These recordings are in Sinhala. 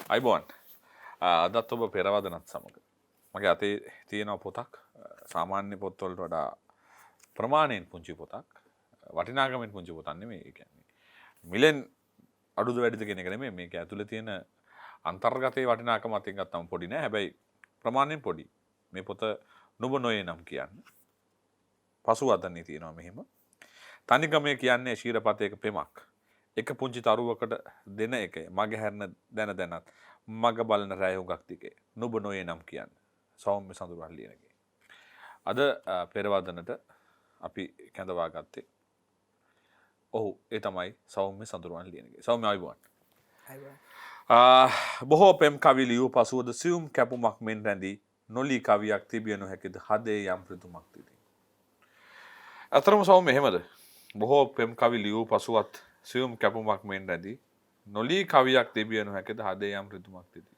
අයිබෝන් අදත් ඔබ පෙරවදනත් සමඟ මගේ අතේ තියෙනව පොතක් සාමාන්‍ය පොත්වලට වඩා ප්‍රමාණයෙන් පුංචි පොතක් වටිනාකමෙන් පුංචි පොතක් නෙමෙයි. ඒ කියන්නේ මිලෙන් අඩුද වැඩිද කියන එක නෙමෙයි. මේක ඇතුලේ තියෙන අන්තර්ගතයේ වටිනාකම අතින් ගත්තම පොඩි නෑ. හැබැයි ප්‍රමාණයෙන් පොඩි. මේ පොත නුඹ නොයේ නම් කියන්නේ. පසුවදන්නේ තියෙනවා මෙහෙම. තනිකමේ කියන්නේ ශීරපතයක පෙමක්. එක පුංචි තරුවකට දෙන එකේ මගේ හැරෙන දැනත් මග බලන රැය හුඟක් දිගේ නුඹ නොයේ නම් කියන්නේ සෞම්‍ය සඳුරන් ලියනගේ. අද පෙරවදනට අපි කැඳවා ගත්තේ ඔහු ඒ තමයි සෞම්‍ය සඳුරන් ලියනගේ. සෞම්‍ය අයිබෝන්. බොහෝ පෙම් කවි ලියූ පසුවද සියුම් කැපුමක් මෙන් රැඳී නොලී කවියක් තිබිය නොහැකිද හදේ යම් ඍතුමක් තිබේ. අතරම සෞම්‍ය එහෙමද? බොහෝ පෙම් කවි ලියූ පසුවත් සියුම් කැපුමක් මෙන් රැඳී නොලී කවියක් තිබිය නොහැකිද හදේ යම් ඍතුමක් තිබේ.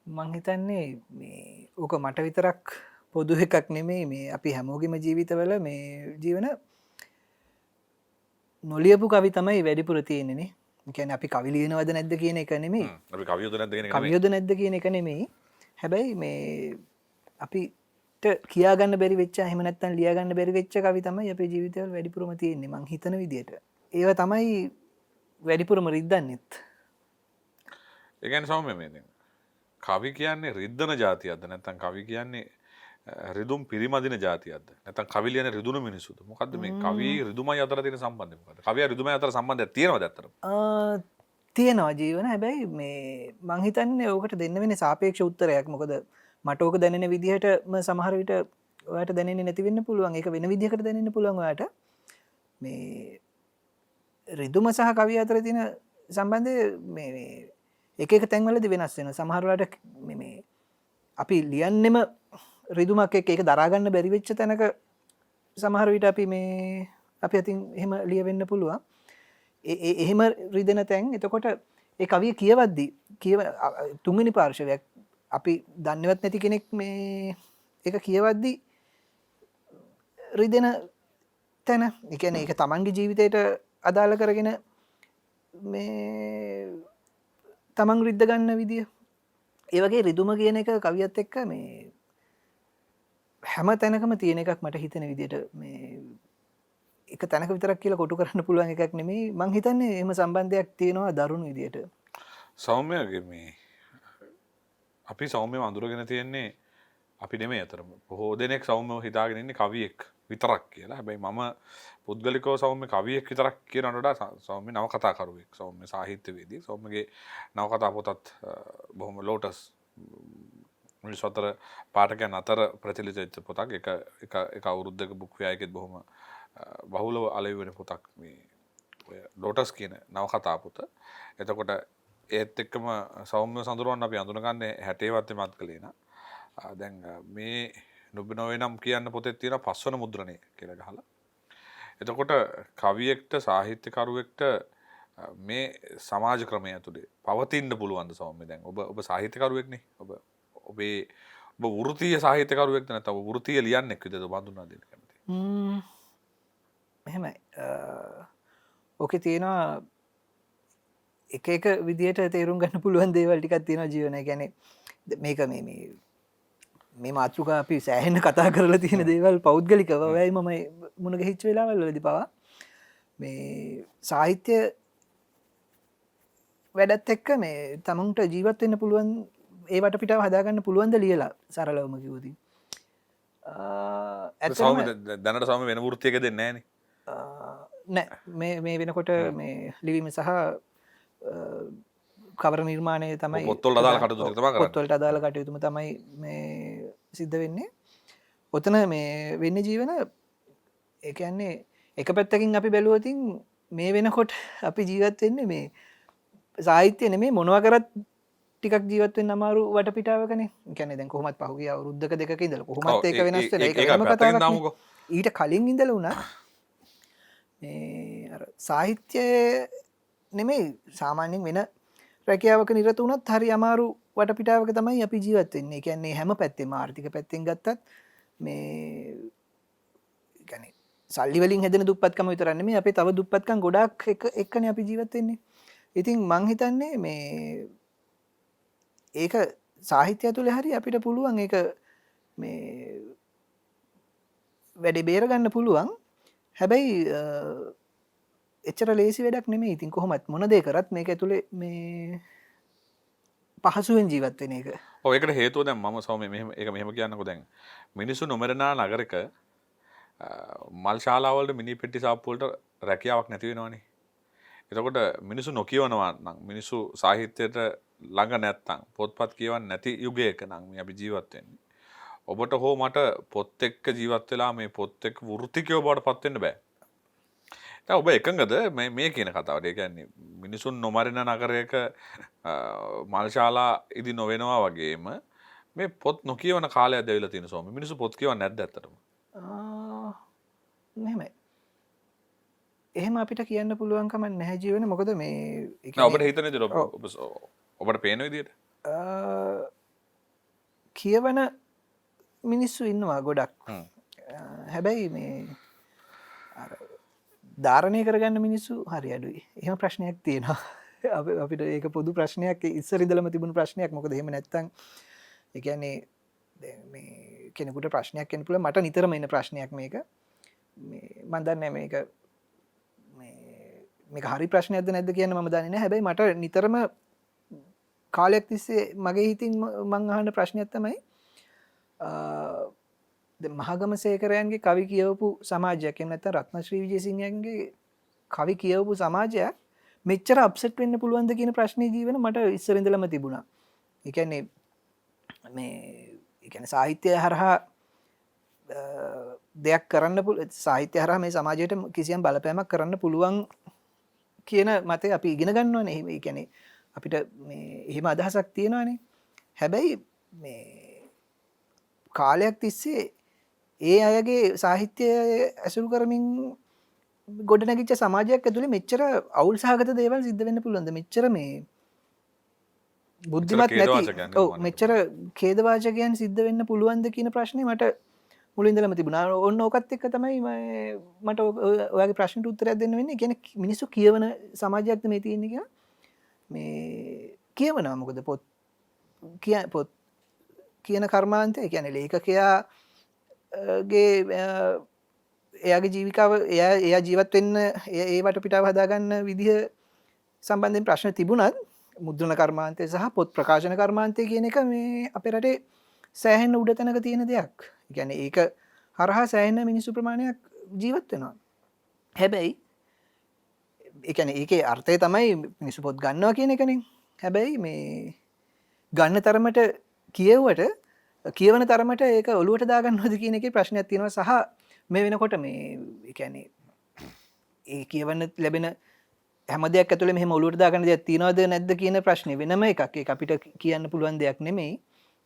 මං හිතන්නේ මේ ඕක මට විතරක් පොදු එකක් නෙමෙයි මේ අපි හැමෝගෙම ජීවිතවල මේ ජීවන නොලියපු කවි තමයි වැඩිපුර තියෙන්නේ. ඒ කියන්නේ අපි කවි ලියනවද නැද්ද කියන එක නෙමෙයි. අපි කවියද නැද්ද කියන එක නෙමෙයි. කවියද නැද්ද කියන එක නෙමෙයි. හැබැයි මේ අපිට කියා ගන්න බැරි වෙච්ච එහෙම නැත්නම් ලියා ගන්න බැරි වෙච්ච කවි තමයි අපේ ජීවිතවල වැඩිපුරම තියෙන්නේ මං හිතන විදිහට. ඒව තමයි වැඩිපුරම රිද්දන්නෙත්. ඒ කියන්නේ සෞම්‍ය මේ දැන් කවි කියන්නේ රිද්දන જાතියක්ද නැත්නම් කවි කියන්නේ රිදුම් පිරිමදින જાතියක්ද නැත්නම් කවි ලියන රිදුණු මිනිසුද මොකද්ද මේ කවි රිදුමයි අතර තියෙන සම්බන්ධය මොකද්ද කවිය රිදුමයි අතර සම්බන්ධයක් තියෙනවද ඇත්තටම තියෙනවා ජීවන හැබැයි මේ මං හිතන්නේ ඕකට දෙන්න වෙන්නේ සාපේක්ෂ උත්තරයක් මොකද මට ඕක දැනෙන විදිහටම සමහර විට ඔයාලට දැනෙන්නේ නැති වෙන්න පුළුවන් ඒක වෙන විදිහකට දැනෙන්න පුළුවන් ඔයාලට මේ රිදුම සහ කවිය අතර තියෙන සම්බන්ධය මේ එක එක තැන්වලදී වෙනස් වෙනවා සමහර වෙලාවට මේ අපි ලියන්නෙම රිදුමක් එක්ක ඒක දරා ගන්න බැරි වෙච්ච තැනක සමහර විට අපි මේ අපි අතින් එහෙම ලියවෙන්න පුළුවන් එහෙම රිදෙන තැන් එතකොට ඒ කවිය කියවද්දී තුන්වෙනි පාර්ශවයක් අපි දන්නේවත් නැති කෙනෙක් මේ ඒක කියවද්දී රිදෙන තැන ඒ කියන්නේ ඒක තමන්ගේ ජීවිතයට අදාළ කරගෙන මේ තමන් රිද්ද ගන්න විදිය ඒ වගේ රිදුම කියන එක කවියත් එක්ක මේ හැම තැනකම තියෙන එකක් මට හිතෙන විදියට මේ එක තැනක විතරක් කියලා කොටු කරන්න පුළුවන් එකක් නෙමෙයි මං හිතන්නේ එහෙම සම්බන්ධයක් තියෙනවා දරුණු විදියට සෞම්‍යගේ මේ අපි සෞම්‍යව අඳුරගෙන තියෙන්නේ අපි නෙමෙයි අතරම බොහෝ දෙනෙක් සෞම්‍යව හිතාගෙන ඉන්නේ කවියෙක් විතරක් කියලා. හැබැයි මම පුද්ගලිකව සෞම්‍ය කවියෙක් විතරක් කියනවට වඩා සෞම්‍ය නවකතාකරුවෙක් සෞම්‍ය සාහිත්‍යවේදී සෞම්‍යගේ නවකතා පොතත් බොහොම ලෝටස් මිනිස්සු අතර පාඨකයන් අතර ප්‍රචලිත වෙච්ච පොතක් එක අවුරුද්දක බුක් ෆෙයාර් බොහොම බහුලව අලෙවි වෙන පොතක් මේ ඔය ලෝටස් කියන නවකතා පොත. එතකොට ඒත් එක්කම සෞම්‍ය සඳරුවන් අපි අඳුනගන්නේ 60 වත්තේ මත් කලේ නා. දැන් මේ නුඹ නොවේ නම් කියන්න පොතේ තියෙන 5 වන මුද්‍රණය කියලා ගහලා. එතකොට කවියෙක්ට සාහිත්‍යකරුවෙක්ට මේ සමාජ ක්‍රමය ඇතුලේ පවතින්න පුළුවන්ද සෞම්‍ය දැන් ඔබ සාහිත්‍යකරුවෙක්නේ. ඔබේ වෘත්තීය සාහිත්‍යකරුවෙක්ද නැත්නම් ඔබ වෘත්තීය ලියන්නෙක් විදිහට ඔබ හඳුන්වා දෙන්න කැමතියි. එහෙමයි. ඕකේ තියෙනවා එක එක විදියට තේරුම් ගන්න පුළුවන් දේවල් ටිකක් තියෙනවා ජීවනය. කියන්නේ මේක මේ මාතෘකා අපි සෑහෙන්න කතා කරලා තියෙන දේවල් පෞද්ගලිකව වෙයි මම මුණ ගැහිච්ච වෙලාවල් වලදී පවා මේ සාහිත්‍ය වැඩත් එක්ක මේ තමුන්ට ජීවත් වෙන්න පුළුවන් ඒ වටපිටාව හදාගන්න පුළුවන්ද ලියලා සරලවම කිව්වොත්. සෞම්‍ය දැනට සෞම්‍ය වෙන වෘත්තියක දෙන්නේ නෑ මේ වෙනකොට මේ ලිවීම සහ කවර නිර්මාණය තමයි පොත්වලට අදාළ කටයුතු තමයි කරන්නේ. පොත්වලට අදාළ කටයුතුම තමයි මේ සිද්ධ වෙන්නේ. ඔතන මේ වෙන්නේ ජීවන ඒ කියන්නේ එක පැත්තකින් අපි බැලුවොත් මේ වෙනකොට අපි ජීවත් වෙන්නේ මේ සාහිත්‍ය නෙමෙයි මොනවා කරත් ටිකක් ජීවත් වෙන්න අමාරු වටපිටාවකනේ. ඒ කියන්නේ දැන් කොහොමත් පහුගිය අවුරුද්දක දෙකක ඉඳලා කොහොමත් ඒක වෙනස් වෙලා ඒක වෙනම කතාවක්. ඊට කලින් ඉඳලා උනා මේ අර සාහිත්‍ය නෙමෙයි සාමාන්‍යයෙන් වෙන රැකියාවක නිරත වුණත් හරි අමාරු වටපිටාවක තමයි අපි ජීවත් වෙන්නේ. ඒ කියන්නේ හැම පැත්තෙම ආර්ථික පැත්තෙන් ගත්තත් මේ කියන්නේ සල්ලි වලින් හැදෙන දුප්පත්කම විතරක් නෙමෙයි අපේ තව දුප්පත්කම් ගොඩාක් එක්කනේ අපි ජීවත් වෙන්නේ. ඉතින් මං හිතන්නේ මේ ඒක සාහිත්‍යය තුළ හරි අපිට පුළුවන් ඒක මේ වැඩි බේරගන්න පුළුවන් හැබැයි එච්චර ලේසි වැඩක් නෙමේ ඉතින් කොහොමත් මොන දේ කරත් මේක ඇතුළේ මේ පහසුවෙන් ජීවත්වෙන එක ඔයකට හේතුව දැන් මම සෞම්‍ය මෙහෙම ඒක මෙහෙම කියන්නකෝ දැන් මිනිස්සු නොමරනා නගරක මල් ශාලාවලට මිනි පෙට්ටි සාප්පු වලට රැකියාවක් නැති වෙනවනේ. එතකොට මිනිස්සු නොකියවනවා නම් මිනිස්සු සාහිත්‍යයට ළඟ නැත්තම් පොත්පත් කියවන්නේ නැති යුගයක නම් මේ අපි ජීවත් වෙන්නේ. ඔබට හෝ මට පොත් එක්ක ජීවත් වෙලා මේ පොත් එක්ක වෘත්තිකයෝ බවට පත් වෙන්න බෑ. දැන් ඔබ එකඟද මේ කියන කතාවට? ඒ කියන්නේ මිනිසුන් නොමරන නගරයක මල් ශාලා ඉදි නොවෙනවා වගේම මේ පොත් නොකියවන කාලයක් දැවිලා තියෙන සෝම. මිනිස්සු පොත් කියවන්නේ නැද්ද ඇත්තටම? මෙහෙමයි. එහෙම අපිට කියන්න පුළුවන් කමක් නැහැ ජීවනේ. මොකද මේ නෑ ඔබට හිතන විදිහට ඔබට පේන විදිහට කියවන මිනිස්සු ඉන්නවා ගොඩක්. හැබැයි මේ ධාරණය කරගන්න මිනිස්සු හරි අඩුයි. එහෙම ප්‍රශ්නයක් තියෙනවා. අපිට ඒක පොදු ප්‍රශ්නයක් ඉස්සර ඉඳලම තිබුණු ප්‍රශ්නයක්. මොකද එහෙම නැත්තම් ඒ කියන්නේ මේ කෙනෙකුට ප්‍රශ්නයක් එන්න පුළුවන්. මට නිතරම එන ප්‍රශ්නයක් මේක. මේ මම දන්නේ මේක මේක හරි ප්‍රශ්නයක්ද නැද්ද කියන්න මම දන්නේ නැහැ. හැබැයි මට නිතරම කාලයක් තිස්සේ මගේ හිතින් මං අහන ප්‍රශ්නයක් තමයි මහගමසේකරයන්ගේ කවි කියවපු සමාජයක් එහෙම නැත්නම් රත්නශ්‍රී විජේසිංහයන්ගේ කවි කියවපු සමාජයක් මෙච්චර අප්සෙට් වෙන්න පුළුවන්ද කියන ප්‍රශ්නේ ජීවන මට ඉස්සර ඉඳලම තිබුණා. ඒ කියන්නේ මේ සාහිත්‍යය හරහා දෙයක් කරන්න සාහිත්‍ය හරහා මේ සමාජයට කිසියම් බලපෑමක් කරන්න පුළුවන් කියන මතය අපි ඉගෙන ගන්න ඕනේ. ඒ කියන්නේ අපිට මේ එහෙම අදහසක් තියෙනවානේ. හැබැයි මේ කාලයක් තිස්සේ ඒ අයගේ සාහිත්‍යය ඇසුරු කරමින් ගොඩනැගිච්ච සමාජයක් ඇතුලේ මෙච්චර අවුල් සහගත දේවල් සිද්ධ වෙන්න පුළුවන්ද? මෙච්චර මේ බුද්ධිමත් නැති ඔව් මෙච්චර ඛේදවාචකයන් සිද්ධ වෙන්න පුළුවන්ද කියන ප්‍රශ්නේ මට මුලින් ඉඳලම තිබුණා. ඔන්න ඕකත් එක්ක තමයි මට ඔයාගේ ප්‍රශ්නට උත්තරයක් දෙන්න වෙන්නේ. කියන්නේ මිනිස්සු කියවන සමාජයක්ද මේ තියෙන්නේ කියලා. මේ කියවනවා මොකද පොත් කියන කර්මාන්තය කියන්නේ ලේඛකයාගේ එයාගේ ජීවිකාව එයා ජීවත් වෙන්න ඒ වටපිටාව හදාගන්න විදිහ සම්බන්ධයෙන් ප්‍රශ්න තිබුණත් මුද්‍රණ කර්මාන්තය සහ පොත් ප්‍රකාශන කර්මාන්තය කියන එක මේ අපේ රටේ සෑහෙන උඩ තැනක තියෙන දෙයක්. ඒ කියන්නේ ඒක හරහා සෑහෙන මිනිස්සු ප්‍රමාණයක් ජීවත් වෙනවා. හැබැයි ඒ කියන්නේ ඒකේ අර්ථය තමයි මිනිස්සු පොත් ගන්නවා කියන එකනේ. හැබැයි මේ ගන්න තරමට කියවුවට කියවන තරමට ඒක ඔලුවට දාගන්නවද කියන එකේ ප්‍රශ්නයක් තියෙනවා. සහ මේ වෙනකොට මේ ඒ කියන්නේ ඒ කියවන්න ලැබෙන හැම දෙයක් ඇතුළේ මෙහෙම ඔලුවට දාගන්න දෙයක් තියනවද නැද්ද කියන ප්‍රශ්නේ වෙනම එකක්. ඒක අපිට කියන්න පුළුවන් දෙයක් නෙමෙයි.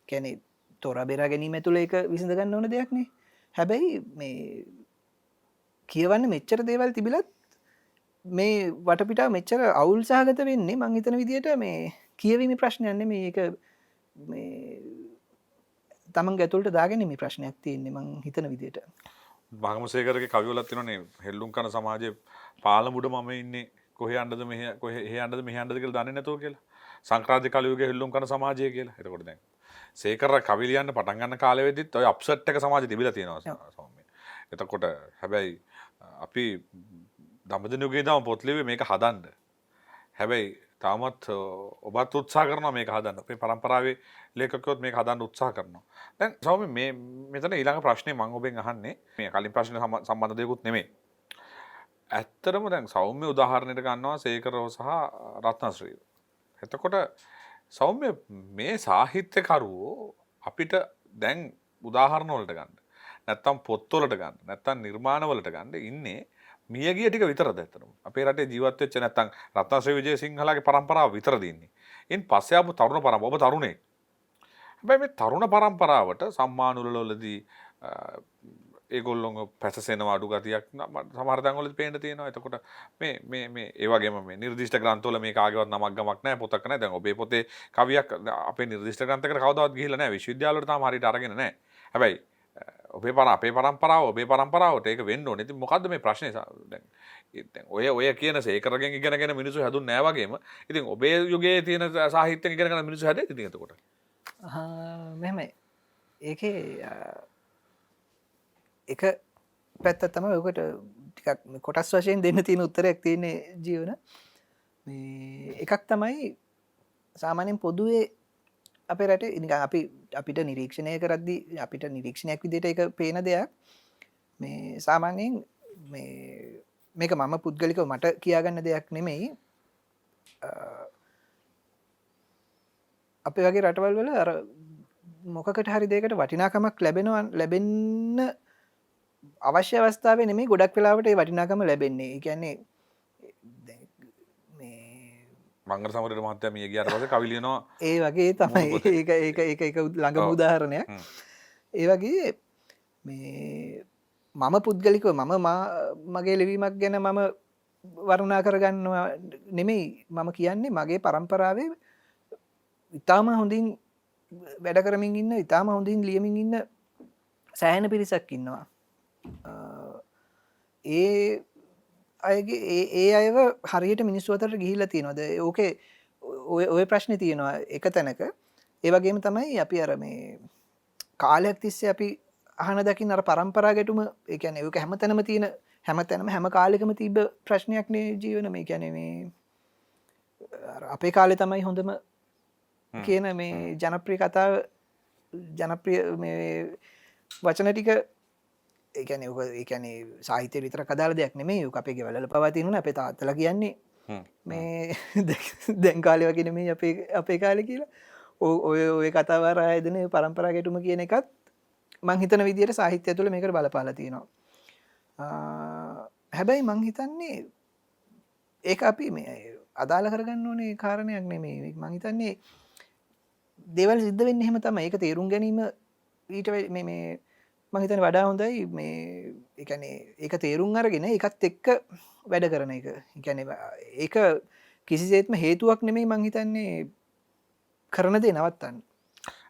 කියන්නේ තොරා බේරා ගැනීම ඇතුළේ ඒක විසඳ ගන්න ඕන දෙයක් නේ. හැබැයි මේ කියවන්න මෙච්චර දේවල් තිබිලත් මේ වටපිටාව මෙච්චර අවුල් සහගත වෙන්නේ මං හිතන විදිහට මේ කියවීමේ ප්‍රශ්නයක් නෙමෙයි. ඒක මේ තමන්ගේ ඇතුළට දාගැනීමේ ප්‍රශ්නයක් තියෙන්නේ මං හිතන විදිහට. මහගමසේකරගේ කවිවලත් තියෙනනේ හෙල්ලුම් කරන සමාජයේ පාලමුඩ මම ඉන්නේ කොහේ යන්නද මෙහෙ යන්නද මෙහෙ යන්නද කියලා දන්නේ නැතුව කියලා. සංක්‍රාන්ති කලියුගේ හෙල්ලුම් කරන සමාජය කියලා. එතකොට දැන් සේකර කවි ලියන්න පටන් ගන්න කාලෙ වෙද්දිත් ඔය අප්සෙට් එක සමාජෙ තිබිලා තියෙනවා සෞම්‍ය. එතකොට හැබැයි අපි දඹදිව යුගයේ ඉඳන් පොත් ලිව්වේ මේක හදන්න. හැබැයි තාමත් ඔබත් උත්සාහ කරනවා මේක හදන්න. අපේ පරම්පරාවේ ලේඛකයොත් මේක හදන්න උත්සාහ කරනවා. දැන් සෞම්‍ය මේ මෙතන ඊළඟ ප්‍රශ්නේ මම ඔබෙන් අහන්නේ මේ කලින් ප්‍රශ්නේ සම්බන්ධ දෙයක්වත් නෙමෙයි. ඇත්තටම දැන් සෞම්‍ය උදාහරණයක් ගන්නවා සේකරව සහ රත්නශ්‍රීව. එතකොට සෞම්‍ය මේ සාහිත්‍යකරුවෝ අපිට දැන් උදාහරණ වලට ගන්න. නැත්තම් පොත් වලට ගන්න. නැත්තම් නිර්මාණ වලට ගන්න ඉන්නේ මියගිය ටික විතරද ඇත්තටම. අපේ රටේ ජීවත් වෙච්ච නැත්තම් රත්නශ්‍රී විජේසිංහලාගේ පරම්පරාව විතරද ඉන්නේ. ඉන් පස්සේ ආපු තරුණ පරම්පරාව ඔබ තරුණේ. හැබැයි මේ තරුණ පරම්පරාවට සම්මානුවලදී ඒගොල්ලොන්ව පැසසෙනවා අඩු ගතියක් සමහර තැන්වලදී පේන්න තියෙනවා. එතකොට මේ ඒ වගේම මේ නිර්දිෂ්ට ග්‍රන්ථවල මේක ආගේවත් නමක් ගමක් නැහැ පොතක් නැහැ. දැන් ඔබේ පොතේ කවියක් අපේ නිර්දිෂ්ට ග්‍රන්ථයකට කවදාවත් ගිහිල්ලා නැහැ. විශ්වවිද්‍යාල වලට තාම හරියට අරගෙන නැහැ. හැබැයි අපේ පරම්පරාව ඔබේ පරම්පරාවට ඒක වෙන්න ඕනේ. ඉතින් මොකද්ද මේ ප්‍රශ්නේ දැන්? ඔය කියන සේකරගෙන් ඉගෙනගෙන මිනිස්සු හැදුන්නේ නැහැ වගේම ඉතින් ඔබේ යුගයේ තියෙන සාහිත්‍යයෙන් ඉගෙන ගන්න මිනිස්සු හැදෙයි ඉතින් එතකොට. මෙහෙමයි ඒකේ එක පැත්ත තමයි ඔකට ටිකක් කොටස් වශයෙන් දෙන්න තියෙන උත්තරයක් තියෙන්නේ ජීවන. මේ එකක් තමයි සාමාන්‍යයෙන් පොදුවේ අපේ රටේ නිකන් අපිට නිරීක්ෂණය කරද්දී අපිට නිරීක්ෂණයක් විදිහට ඒක පේන දෙයක් මේ සාමාන්‍යයෙන් මේක මම පුද්ගලිකව මට කියාගන්න දෙයක් නෙමෙයි. අපේ වගේ රටවල් වල අර මොකකට හරි දෙයකට වටිනාකමක් ලැබෙන්න අවශ්‍ය අවස්ථාවේ නෙමෙයි ගොඩක් වෙලාවට ඒ වටිනාකම ලැබෙන්නේ. ඒ කියන්නේ මංගල සමරේ මහත්තයා මිය ගියාට පස්සේ කවි ලියනවා ඒ වගේ තමයි. ඒක ළඟම උදාහරණයක්. ඒ වගේ මේ මම පුද්ගලිකව මගේ ලිවීමක් ගැන මම වර්ණනා කරගන්නවා නෙමෙයි මම කියන්නේ මගේ පරම්පරාවේ ඉතාම හොඳින් වැඩ කරමින් ඉන්න ඉතාම හොඳින් ලියමින් ඉන්න සෑහෙන පිරිසක් ඉන්නවා. ඒ අයගේ ඒ අයව හරියට මිනිස්සු අතරට ගිහිල්ලා තියෙනවද? ඕකේ ඔය ප්‍රශ්නේ තියෙනවා එක තැනක. ඒ වගේම තමයි අපි අර මේ කාලයක් තිස්සේ අපි අහන දකින්න අර පරම්පරා ගැටුම ඒ කියන්නේ ඒක හැමතැනම තියෙන හැමතැනම හැම කාලෙකම තිබ්බ ප්‍රශ්නයක් නේ ජීවන. මේ කියන්නේ මේ අපේ කාලේ තමයි හොඳම කියන මේ ජනප්‍රිය කතාව ජනප්‍රිය මේ වචන ටික ඒ කියන්නේ සාහිත්‍ය විතරක් අදාළ දෙයක් නෙමෙයි. ඒක අපේ ගෙවල් වල පවා තියෙනුනේ අපේ තාත්තලා කියන්නේ මේ දැන් කාලේ වගේ නෙමෙයි අපේ කාලේ කියලා. ඔය කතාව ආරායදන පරම්පරා ගැටුම කියන එකත් මං හිතන විදිහට සාහිත්‍යය තුළ මේකට බලපාලා තියෙනවා. හැබැයි මං හිතන්නේ ඒක අපි මේ අදාළ කරගන්න ඕනේ කාරණයක් නෙමෙයි. මං හිතන්නේ දේවල් සිද්ධ වෙන්නේ එහෙම තමයි. ඒක තේරුම් ගැනීම ඊට මේ මං හිතන්නේ වඩා හොඳයි මේ ඒ කියන්නේ ඒක තේරුම් අරගෙන ඒකත් එක්ක වැඩ කරන එක. ඒ කියන්නේ ඒක කිසිසේත්ම හේතුවක් නෙමෙයි මං හිතන්නේ කරන දේ නවත්තන්න.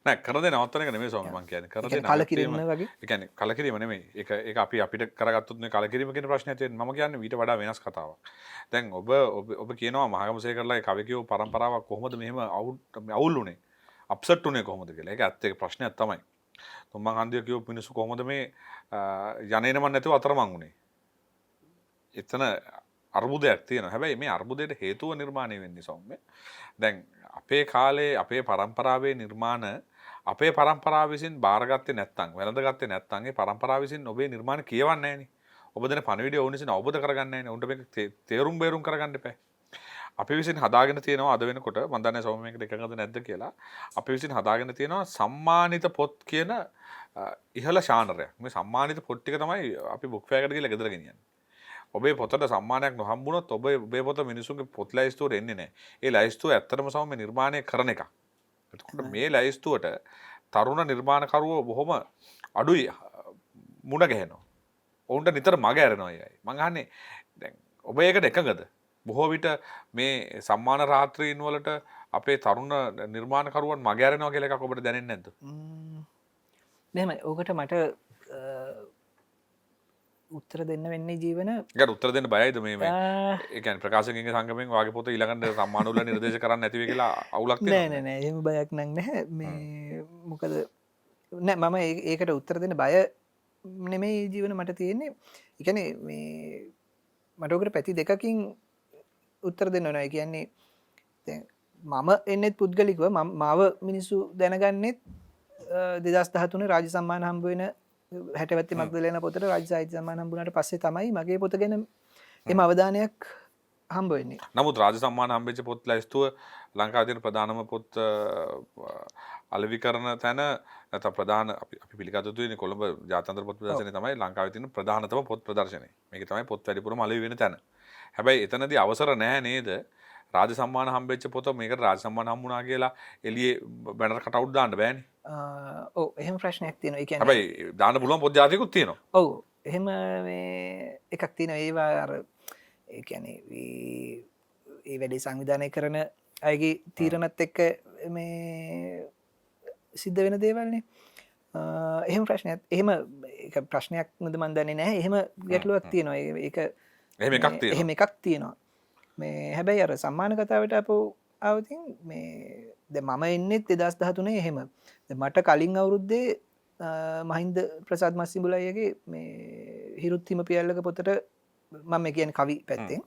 නෑ කරන දේ නවත්තන එක නෙමෙයි ස්වාමී මං කියන්නේ. කරන දේ කලකිරීම වගේ. ඒ කියන්නේ කලකිරීම නෙමෙයි. ඒක අපිට කරගත්තොත් නේ කලකිරීම කියන ප්‍රශ්නය තියෙන්නේ. මම කියන්නේ ඊට වඩා වෙනස් කතාවක්. දැන් ඔබ කියනවා මහගමසේකරලාගේ කවිකයෝ පරම්පරාවක් කොහොමද මෙහෙම අවුල් උනේ? අප්සෙට් උනේ කොහොමද කියලා. ඒක ඇත්ත ඒක ප්‍රශ්නයක් තමයි. තුම්මන් හන්දිය කියෝ මිනිස්සු කොහොමද මේ යන්නේම නැතුව අතරමං උනේ. එතන අර්බුදයක් තියෙනවා. හැබැයි මේ අර්බුදයට හේතුව නිර්මාණය වෙන්නේ සෞම්‍ය. දැන් අපේ කාලේ අපේ පරම්පරාවේ නිර්මාණ අපේ පරම්පරාව විසින් බාරගත්තේ නැත්නම් වැළඳගත්තේ නැත්නම් ඒ පරම්පරාව විසින් ඔබේ නිර්මාණ කියවන්නේ නැහනේ. ඔබ දෙන පණිවිඩය ඕන විසින් අවබෝධ කරගන්නේ නැහනේ. උන්ට මේක තේරුම් බේරුම් කරගන්න එපා. අපි විසින් හදාගෙන තියෙනවා අද වෙනකොට මම දන්නේ සෞම්‍ය මේකට එකඟද නැද්ද කියලා. අපි විසින් හදාගෙන තියෙනවා සම්මානිත පොත් කියන ඉහළ ශානරයක්. මේ සම්මානිත පොත් ටික තමයි අපි බුක් ෆෙයාර් එකට ගිහලා ගෙදර ගෙනියන්නේ. ඔබේ පොතට සම්මානයක් නොහම්බුනොත් ඔබේ පොත මිනිසුන්ගේ පොත් ලැයිස්තුවට එන්නේ නැහැ. ඒ ලැයිස්තුව ඇත්තටම සෞම්‍ය නිර්මාණය කරන එකක්. එතකොට මේ ලැයිස්තුවට තරුණ නිර්මාණකරුවෝ බොහොම අඩුයි මුණ ගැහෙනවා. ඔවුන්ට නිතර මග ඇරෙනවා අයයි. මං අහන්නේ දැන් ඔබ ඒකට එකඟද? බොහෝ විට මේ සම්මාන රාත්‍රීන් වලට අපේ තරුණ නිර්මාණකරුවන් මග ඇරෙනවා කියලා එකක් ඔබට දැනෙන්නේ නැද්ද? මෙහෙමයි. ඕකට මට උත්තර දෙන්න වෙන්නේ ජීවන. ඒකට උත්තර දෙන්න බයයිද මේ ඒ කියන්නේ ප්‍රකාශකයන්ගේ සංගමයෙන් වාගේ පොත ඊළඟට සම්මාන වල නිර්දේශ කරන්න නැති වෙයි කියලා අවුලක් තියෙනවා. නෑ එහෙම බයක් නම් නැහැ. මේ මොකද නෑ මම ඒකට උත්තර දෙන්න බය නෙමෙයි ජීවන මට තියෙන්නේ. ඒ කියන්නේ මේ මට ඔකට පැති දෙකකින් උත්තර දෙන්න ඕනේ. ඒ කියන්නේ දැන් මම එන්නෙත් පුද්ගලිකව මාව මිනිස්සු දැනගන්නෙත් 2013 රාජ්‍ය සම්මාන හම්බ වෙන 60 මග්දලේන පොතට රාජ්‍ය සාහිත්‍ය සම්මාන හම්බුනාට පස්සේ තමයි මගේ පොත ගැන එම අවධානයක් හම්බ වෙන්නේ. නමුත් රාජ්‍ය සම්මාන හම්බෙච්ච පොත් ලැයිස්තුව ලංකාවේ තියෙන ප්‍රධානම පොත් අලෙවි කරන තැන නැත්නම් ප්‍රධාන අපි පිළිගත යුතුනේ කොළඹ ජාත්‍යන්තර පොත් ප්‍රදර්ශනයේ තමයි ලංකාවේ තියෙන ප්‍රධානතම පොත් ප්‍රදර්ශනය. මේක තමයි පොත් වැඩිපුරම අලෙවි වෙන තැන. හැබැයි එතනදී අවසර නැහැ නේද? රාජ්‍ය සම්මාන හම්බෙච්ච පොත මේකට රාජ්‍ය සම්මාන හම්බුණා කියලා එළියේ බැනර් කට් අවුට් දාන්න බෑනේ. ඔව් එහෙම ප්‍රශ්නයක් තියෙනවා. ඒ කියන්නේ හැබැයි දාන්න පුළුවන් පොත් ජාතිකුත් තියෙනවා. ඔව් එහෙම මේ එකක් තියෙනවා. ඒවා අර ඒ කියන්නේ ඒ වැඩේ සංවිධානය කරන අයගේ තීරණත් එක්ක මේ සිද්ධ වෙන දේවල්නේ. එහෙම ප්‍රශ්නයක් එහෙම ඒක ප්‍රශ්නයක් නේද මන් දන්නේ නැහැ. එහෙම ගැටලුවක් තියෙනවා. ඒක එහෙම එකක් තියෙනවා. එහෙම එකක් තියෙනවා මේ හැබැයි අර සම්මාන කතාවට අප අවතින් මේ මම එන්නෙත් 2013 එහෙම මට කලින් අවුරුද්දේ මහින්ද ප්‍රසාද් මස්සිඹුලයිගේ මේ හිරුත්හිම පියල්ලක පොතට මම කියන කවි පැත්තෙන්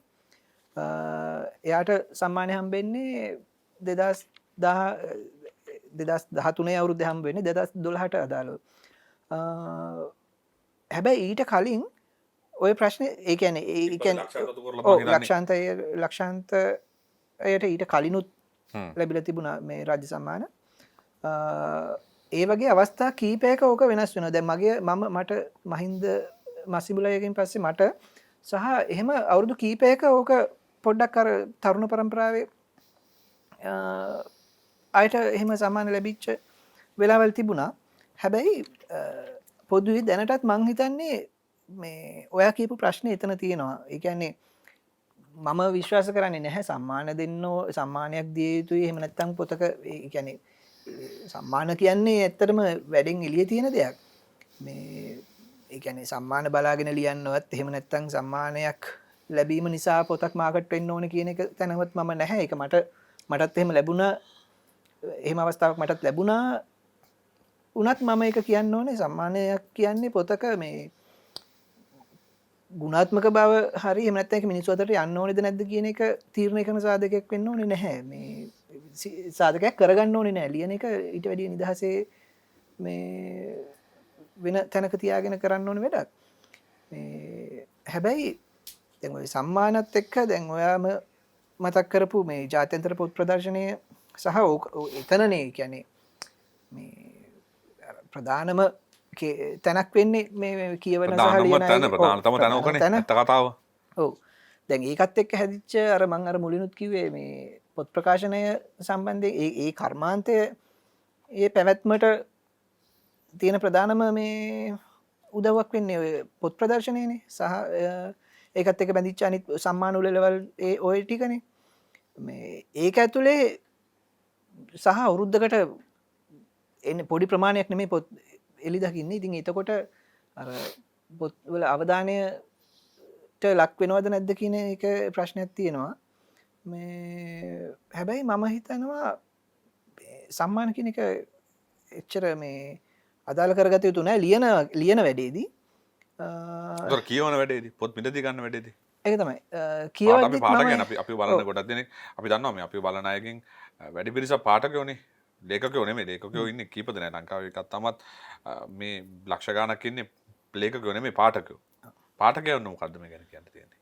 එයාට සම්මානය හම්බෙන්නේ 2013 අවුරුද්ද හම්බ වෙන්නේ 2012ට අදාළව හැබැයි ඊට කලින් ඔය ප්‍රශ්න ඒ කියන්නේ ලක්ෂාන්තයට ඊට කලිනුත් ලැබිලා තිබුණා මේ රාජ්‍ය සම්මාන ඒ වගේ අවස්ථා කීපයක ඕක වෙනස් වෙනවා දැන් මට මහින්ද මස්සිඹුලයකින් පස්සේ මට සහ එහෙම අවුරුදු කීපයක ඕක පොඩ්ඩක් අර තරුණ පරම්පරාවේ අයට එහෙම සම්මාන ලැබිච්ච වෙලාවල් තිබුණා හැබැයි පොදුවේ දැනටත් මං හිතන්නේ මේ ඔයා කියපු ප්‍රශ්නේ එතන තියෙනවා ඒ කියන්නේ මම විශ්වාස කරන්නේ නැහැ සම්මාන දෙන්න සම්මානයක් දිය යුතුයි එහෙම නැත්නම් පොතක ඒ කියන්නේ සම්මාන කියන්නේ ඇත්තටම වැඩෙන් එළිය තියෙන දෙයක් මේ ඒ කියන්නේ සම්මාන බලාගෙන ලියන්නවත් එහෙම නැත්නම් සම්මානයක් ලැබීම නිසා පොතක් මාකට් වෙන්න ඕන කියන එක තැනවත් මම නැහැ ඒක මටත් එහෙම ලැබුණා එහෙම අවස්ථාවක් මටත් ලැබුණා උනත් මම ඒක කියන්න ඕනේ සම්මානයක් කියන්නේ පොතක මේ ගුණාත්මක බව හරි එහෙම නැත්නම් ඒක මිනිස්සු අතරට යන්න ඕනේද නැද්ද කියන එක තීරණය කරන සාධකයක් වෙන්න ඕනේ නැහැ මේ සාධකයක් කරගන්න ඕනේ නැහැ ලියන එක ඊට වැඩිය නිදහසේ මේ වෙන තැනක තියාගෙන කරන්න ඕනේ වැඩක් මේ හැබැයි දැන් ඔය සම්මානත් එක්ක දැන් ඔයාම මතක් කරපු මේ ජාත්‍යන්තර පොත් ප්‍රදර්ශනය සහ එතනනේ කියන්නේ මේ ප්‍රධානම තැනක් වෙන්නේ මේ කියවන කතාව ඔව් දැන් ඒකත් එක්ක හැදිච්ච අර මං අර මුලිනුත් කිව්වේ මේ පොත් ප්‍රකාශනය සම්බන්ධයෙන් ඒ කර්මාන්තය ඒ පැවැත්මට තියෙන ප්‍රධානම මේ උදව්වක් වෙන්නේ ඔය පොත් ප්‍රදර්ශනයනේ සහ ඒකත් එක්ක බැඳිච්ච අනිත් සම්මාන උළෙලවල් ඒ ඔය ටිකනේ මේ ඒක ඇතුලේ සහ අවුරුද්දකට එන්නේ පොඩි ප්‍රමාණයක් නෙමෙයි පොත් එලි දකින්නේ ඉතින් එතකොට අර පොත්වල අවධානයට ලක් වෙනවද නැද්ද කියන එක ප්‍රශ්නයක් තියෙනවා මේ හැබැයි මම හිතනවා සම්මාන කියන එක එච්චර මේ අදාළ කරගත යුතු නෑ ලියන වැඩේදී කියවන වැඩේදී පොත් මිලදී ගන්න වැඩේදී ඒක තමයි කියවද්දිත් අපි බලන ගොඩක් දෙනෙක් අපි දන්නවා මේ අපි බලන අයගෙන් වැඩි පිරිසක් පාඨකයෝනේ ලේඛකයෝ නෙමෙයි ලේඛකයෝ ඉන්නේ කීප දෙනෙක් ලංකාවේ එකක් තමත් මේ ලක්ෂ ගණක් ඉන්නේ ලේඛකයෝ නෙමෙයි පාඨකයෝ මොකද්ද මේ ගැන කියන්න තියෙන්නේ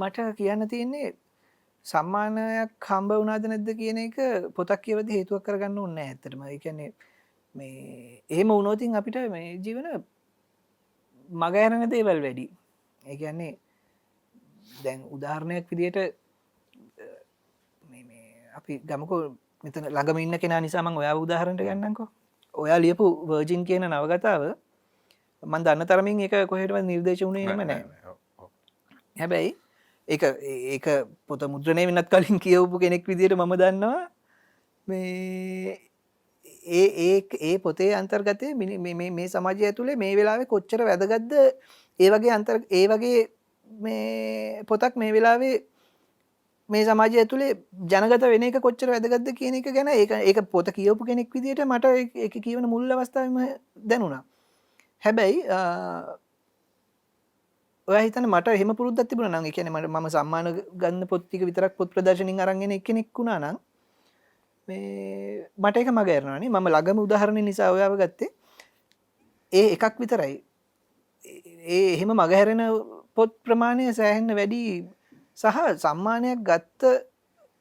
මට කියන්න තියෙන්නේ සම්මානයක් හම්බ වුණාද නැද්ද කියන එක පොතක් කියවද්දි හේතුවක් කරගන්න ඕනේ නැහැ ඇත්තටම ඒ කියන්නේ මේ එහෙම වුණොත් අපිට මේ ජීවන මග හැරෙන දේවල් වැඩි ඒ කියන්නේ දැන් උදාහරණයක් විදියට මේ අපි ගමුකෝ මෙතන ළඟම ඉන්න කෙනා නිසා මම ඔයාව උදාහරණයක් ගන්නම්කෝ. ඔයා ලියපු වර්ජින් කියන නවකතාව මම දන්න තරමින් ඒක කොහෙටවත් නිර්දේශ වුණේ එහෙම නැහැ. හැබැයි ඒක පොත මුද්‍රණය වෙන්නත් කලින් කියවපු කෙනෙක් විදියට මම දන්නවා මේ ඒ පොතේ අන්තර්ගතයේ මේ සමාජය ඇතුලේ මේ වෙලාවේ කොච්චර වැදගත්ද ඒ වගේ මේ පොතක් මේ වෙලාවේ මේ සමාජය ඇතුලේ ජනගත වෙන එක කොච්චර වැදගත්ද කියන එක ගැන ඒක පොත කියවපු කෙනෙක් විදිහට මට ඒක කියවන මුල් අවස්ථාවෙම දැනුණා. හැබැයි ඔයා හිතන්න මට එහෙම පුරුද්දක් තිබුණා නම් ඒ කියන්නේ මම සම්මාන ගන්න පොත් ටික විතරක් පොත් ප්‍රදර්ශනින් අරන් එන කෙනෙක් වුණා නම් මේ මට ඒක මග ඇරෙනවානේ. මම ළඟම උදාහරණ නිසා ඔයාව ගත්තේ. ඒ එකක් විතරයි. ඒ එහෙම මග හැරෙන පොත් ප්‍රමාණය සෑහෙන්න වැඩි සහ සම්මානයක් ගත්ත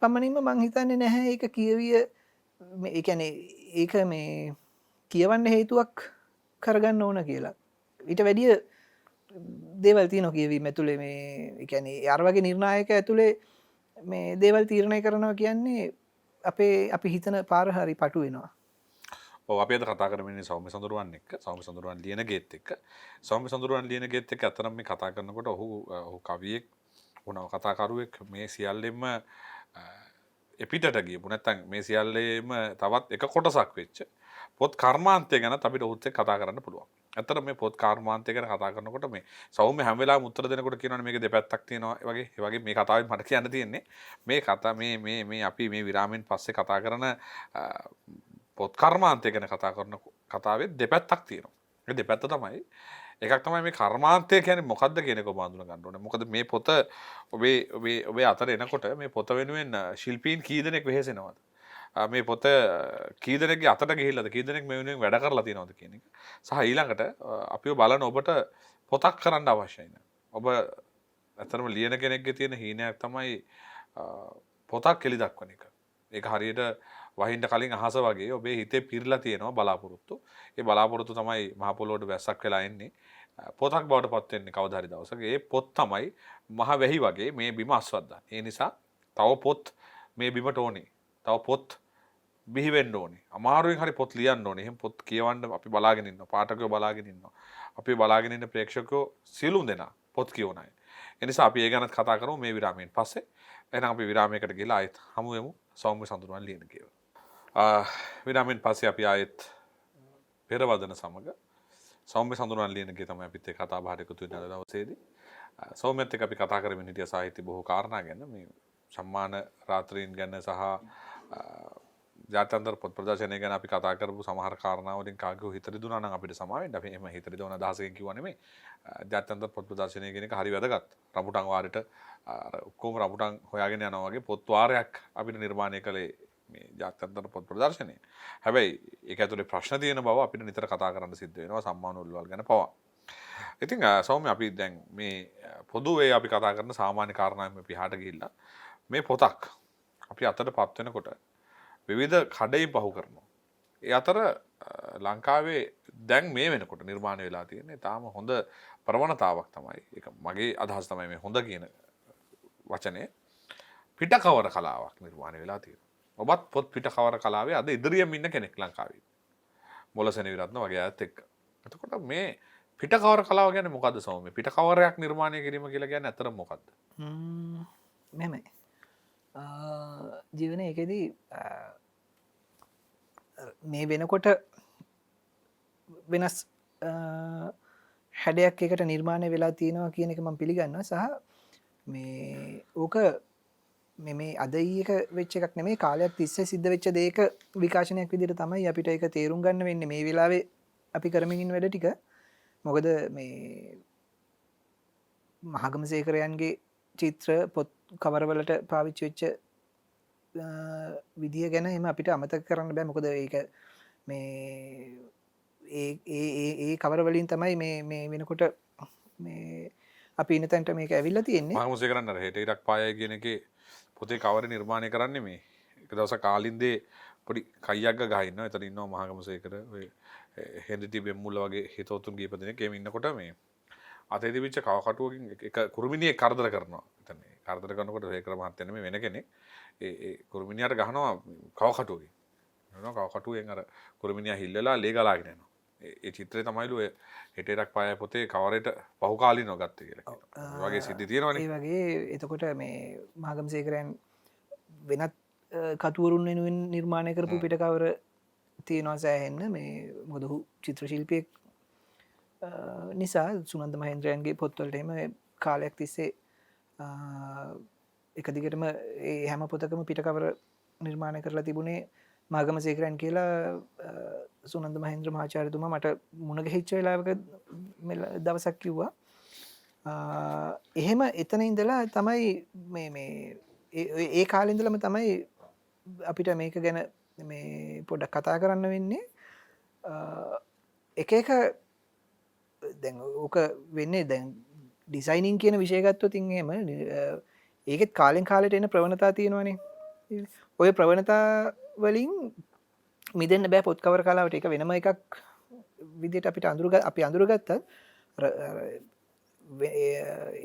පමණින්ම මං හිතන්නේ නැහැ ඒක කියවිය ඒ කියන්නේ ඒක මේ කියවන්න හේතුවක් කරගන්න ඕන කියලා. ඊට වැඩිය දේවල් තියෙනවා කියවීම ඇතුලේ මේ ඒ කියන්නේ අර වගේ නිර්ණායක ඇතුලේ මේ දේවල් තීරණය කරනවා කියන්නේ අපි හිතන පාර හරි පටු වෙනවා. ඔව් අපි අද කතා කරමින් ඉන්නේ සෞම්‍ය සඳරුවන් එක්ක. සෞම්‍ය සඳරුවන් ලියන ගේත් එක්ක. සෞම්‍ය සඳරුවන් ලියන ගේත් එක්ක අතරම මේ කතා කරනකොට ඔහු කවියෙක් වුණා කතාකරුවෙක් මේ සියල්ලෙම එපිටට ගියපු නැත්නම් මේ සියල්ලේම තවත් එක කොටසක් වෙච්ච පොත් කර්මාන්තය ගැන අපිට ඔහුත් එක්ක කතා කරන්න පුළුවන්. ඇත්තට මේ පොත් කර්මාන්තය ගැන කතා කරනකොට මේ සෞම්‍ය හැම වෙලාවෙම උත්තර දෙනකොට කියනවනේ මේකේ දෙපැත්තක් තියෙනවා ඒ වගේ මේ කතාවෙන් මට කියන්න තියෙන්නේ මේ කතා මේ අපි මේ විරාමෙන් පස්සේ කතා කරන පොත් කර්මාන්තය ගැන කතා කරන කතාවේ දෙපැත්තක් තියෙනවා. ඒ දෙපැත්ත තමයි එකක් තමයි මේ කර්මාන්තය කියන්නේ මොකක්ද කියන එක ඔබ හඳුනා ගන්න ඕනේ. මොකද මේ පොත ඔබේ අතර එනකොට මේ පොත වෙනුවෙන් ශිල්පීන් කී දෙනෙක් වෙහෙසෙනවද? මේ පොත කී දෙනෙක්ගේ අතට ගිහිල්ලාද කී දෙනෙක් මේ වෙනුවෙන් වැඩ කරලා තියෙනවද කියන එක. සහ ඊළඟට අපිව බලන ඔබට පොතක් කරන්න අවශ්‍යයි නේ. ඔබ ඇත්තටම ලියන කෙනෙක්ගේ තියෙන හීනයක් තමයි පොතක් එලි දක්වන එක. ඒක හරියට වහින්න කලින් අහස වගේ ඔබේ හිතේ පිරලා තියෙනවා බලාපොරොත්තු. ඒ බලාපොරොත්තු තමයි මහ පොළොවට වැස්සක් වෙලා එන්නේ. පොතක් බවට පත් වෙන්නේ කවදා හරි දවසක. ඒ පොත් තමයි මහ වැහි වගේ මේ බිම අස්වද්දන්නේ. ඒ නිසා තව පොත් මේ බිමට ඕනේ. තව පොත් බිහි වෙන්න ඕනේ. අමාරුවෙන් හරි පොත් ලියන්න ඕනේ. එහෙනම් පොත් කියවන්න අපි බලාගෙන ඉන්නවා. පාඨකයෝ බලාගෙන ඉන්නවා. අපි බලාගෙන ඉන්න ප්‍රේක්ෂකයෝ සියලුම දෙනා පොත් කියවන අය. ඒ නිසා අපි ඒ ගැනත් කතා කරමු මේ විරාමයෙන් පස්සේ. එහෙනම් අපි විරාමයකට ගිහලා ආයෙත් හමු වෙමු සෞම්‍ය සඳුරුවන් ලියන කියව. විරාමයෙන් පස්සේ අපි ආයෙත් පෙරවදන සමග සෞම්‍ය සඳුරුවන් ලියන කිය තමයි අපිත් එක්ක කතා බහට එකතු වෙන අද දවසේදී. සෞම්‍යත් එක්ක අපි කතා කරමින් හිටිය සාහිත්‍ය බොහෝ කාරණා ගැන මේ සම්මාන රාත්‍රීන් ගැන සහ ජාත්‍යන්තර පොත් ප්‍රදර්ශනය ගැන අපි කතා කරපු සමහර කාරණා වලින් කාගෙও හිත රිදුනා නම් අපිට සමා වෙන්න. අපි එහෙම හිත රිදවන අදහසකින් කිව්වා නෙමෙයි. ජාත්‍යන්තර පොත් ප්‍රදර්ශනය කියන එක හරි වැදගත්. රඹුටන් වාරෙට අර ඔක්කොම රඹුටන් හොයාගෙන යනවා වගේ පොත් වාරයක් අපිට නිර්මාණය කළේ මේ ජාත්‍යන්තර පොත් ප්‍රදර්ශනය. හැබැයි ඒක ඇතුලේ ප්‍රශ්න තියෙන බව අපිට නිතර කතා කරන්න සිද්ධ වෙනවා සම්මාන උල්වල් ගැන පවා. ඉතින් සෞම්‍ය අපි දැන් මේ පොදුවේ අපි කතා කරන සාමාන්‍ය කාරණාවෙන් අපි හාට ගිහිල්ලා මේ පොතක් අපි අතට පත් වෙනකොට විවිධ කඩයින් පහු කරනවා. ඒ අතර ලංකාවේ දැන් මේ වෙනකොට නිර්මාණය වෙලා තියෙන්නේ තාම හොඳ ප්‍රවණතාවක් තමයි. ඒක මගේ අදහස තමයි මේ හොඳ කියන වචනේ පිටකවර කලාවක් නිර්මාණය වෙලා තියෙනවා. ඔබත් පොත් පිටකවර කලාවේ අද ඉදිරියෙන් ඉන්න කෙනෙක් ලංකාවේ. මොලසෙන විරත්න වගේ අයත් එක්ක. එතකොට මේ පිටකවර කලාව කියන්නේ මොකද්ද සෞම්‍ය? පිටකවරයක් නිර්මාණය කිරීම කියලා කියන්නේ අතර මොකද්ද? මෙහෙමයි. ජීවන එකදී මේ වෙනකොට වෙනස් හැඩයක් එකට නිර්මාණය වෙලා තියෙනවා කියන එක මම පිළිගන්නවා. සහ මේ ඕක මේ අද ඊයක වෙච්ච එකක් නෙමෙයි, කාලයක් තිස්සේ සිද්ධ වෙච්ච දෙයක විකාශනයක් විදිහට තමයි අපිට ඒක තේරුම් ගන්න වෙන්නේ මේ වෙලාවේ අපි කරමින් ඉන්න වැඩ ටික. මොකද මේ මහගමසේකරයන්ගේ චිත්‍ර පොත් කවරවලට පාවිච්චි වෙච්ච විදිය ගැන එම අපිට අමතක කරන්න බෑ. මොකද ඒක මේ ඒ කවරවලින් තමයි මේ වෙනකොට මේ අපි ඉන්න තැනට මේක ඇවිල්ලා තියෙන්නේ. මහගමසේකරන් අර හෙට ඉරක් පායයි කියන එකේ පොතේ කවරේ නිර්මාණය කරන්නේ මේ එක දවසක් කාලින්දේ පොඩි කයියක් ගහ ඉන්නවා. එතන ඉන්නවා මහගමසේකර ඔය හෙන්රිටි බෙම්මුල්ල වගේ හිතවතුන් ගිය දෙනෙක් එහෙම ඉන්නකොට මේ අතේ තිබිච්ච කවකටුවකින් එක කුරුමිනියෙක් කරදර කරනවා. එතන කරදර කරනකොට සේකර මහත්තයා නෙමෙයි වෙන කෙනෙක්. ඒ කුරුමිනියාට ගහනවා කවකටුවකින්. නේද? කවකටුවෙන් අර කුරුමිනියා හිල්ලලා ලේ ගලාගෙන යනවා. ඒ චිත්‍රය තමයිලු හෙට ඉරක් පාය පොතේ කවරේට පහුකාලීනව ගත්තේ කියලා කියනවා. ඒ වගේ සිද්ධි තියෙනවනේ. ඒ වගේ එතකොට මේ මහගමසේකරයන් වෙනත් කතුවරුන් වෙනුවෙන් නිර්මාණය කරපු පිටකවර තියෙනවා සෑහෙන්න. මේ මොකද ඔහු චිත්‍ර ශිල්පියෙක් නිසා සුනන්ද මහේන්ද්‍රයන්ගේ පොත්වලට එම කාලයක් තිස්සේ එක දිගටම ඒ හැම පොතකම පිටකවර නිර්මාණය කරලා තිබුණේ මහගමසේකරයන් කියලා සුනන්ද මහේන්ද්‍ර මහාචාර්යතුමා මට මුණ ගැහිච්ච වෙලාවක දවසක් කිව්වා. එහෙම එතන ඉඳලා තමයි මේ ඒ කාලේ ඉඳලම තමයි අපිට මේක ගැන මේ පොඩ්ඩක් කතා කරන්න වෙන්නේ. එක එක දැන් ඕක වෙන්නේ දැන් ඩිසයිනින් කියන විෂය ගත්තොත් එහෙම ඒකෙත් කාලෙන් කාලෙට එන ප්‍රවණතා තියෙනවානේ. ඔය ප්‍රවණතා වලින් මිදෙන්න බෑ පොත් කවර කලාවට. ඒක වෙනම එකක් විදිහට අපිට අපි අඳුරගත්තත්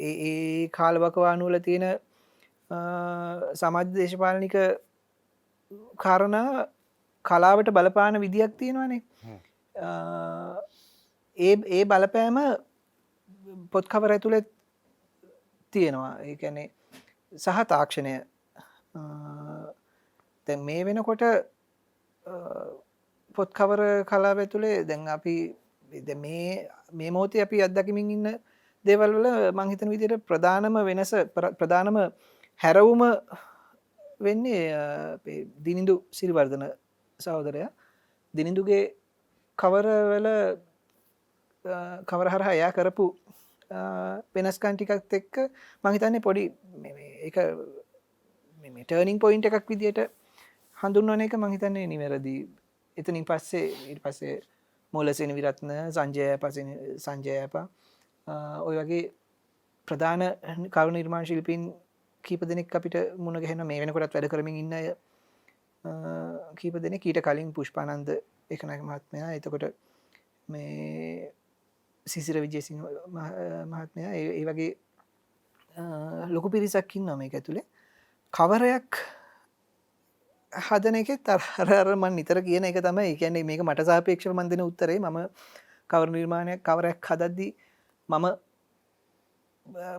ඒ කාලවකවානුව වල තියෙන සමාජ දේශපාලනික කාරණා කලාවට බලපාන විදියක් තියෙනවානේ. ඒ බලපෑම පොත් කවර ඇතුළේ තියෙනවා. ඒ කියන්නේ සහ තාක්ෂණය දැන් මේ වෙනකොට පොත් කවර කලාව ඇතුළේ දැන් අපි මේ මොහොතේ අපි අත්දැකීමින් ඉන්න දේවල් වල මං හිතන විදිහට ප්‍රධානම වෙනස ප්‍රධානම හැරවුම වෙන්නේ අපේ දිනිඳු සිරිවර්ධන සහෝදරයා දිනිඳුගේ කවර වල කවර හරහා එයා කරපු වෙනස්කම් ටිකත් එක්ක මං හිතන්නේ පොඩි ඒක මේ ටර්නින් පොයින්ට් එකක් විදියට හඳුන්වන එක මං හිතන්නේ නිවැරදි. එතනින් පස්සේ ඊට පස්සේ මූලසේන විරත්න සංජයපා ඔය වගේ ප්‍රධාන කවුරු නිර්මාණ ශිල්පීන් කීප දෙනෙක් අපිට මුණ ගැහෙනවා මේ වෙනකොටත් වැඩ කරමින් ඉන්න අය කීප දෙනෙක් ඊට කලින් පුෂ්පානන්ද ඒකනායක මහත්මයා එතකොට මේ සිසිර විජේසිංහ මහත්මයා ඒ වගේ ලොකු පිරිසක් ඉන්නවා මේක ඇතුලේ කවරයක් හදන එකෙත් අර මම නිතර කියන එක තමයි. ඒ කියන්නේ මේක මට සාපේක්ෂව මම දෙන උත්තරේ. මම කවර නිර්මාණයක් කවරයක් හදද්දී මම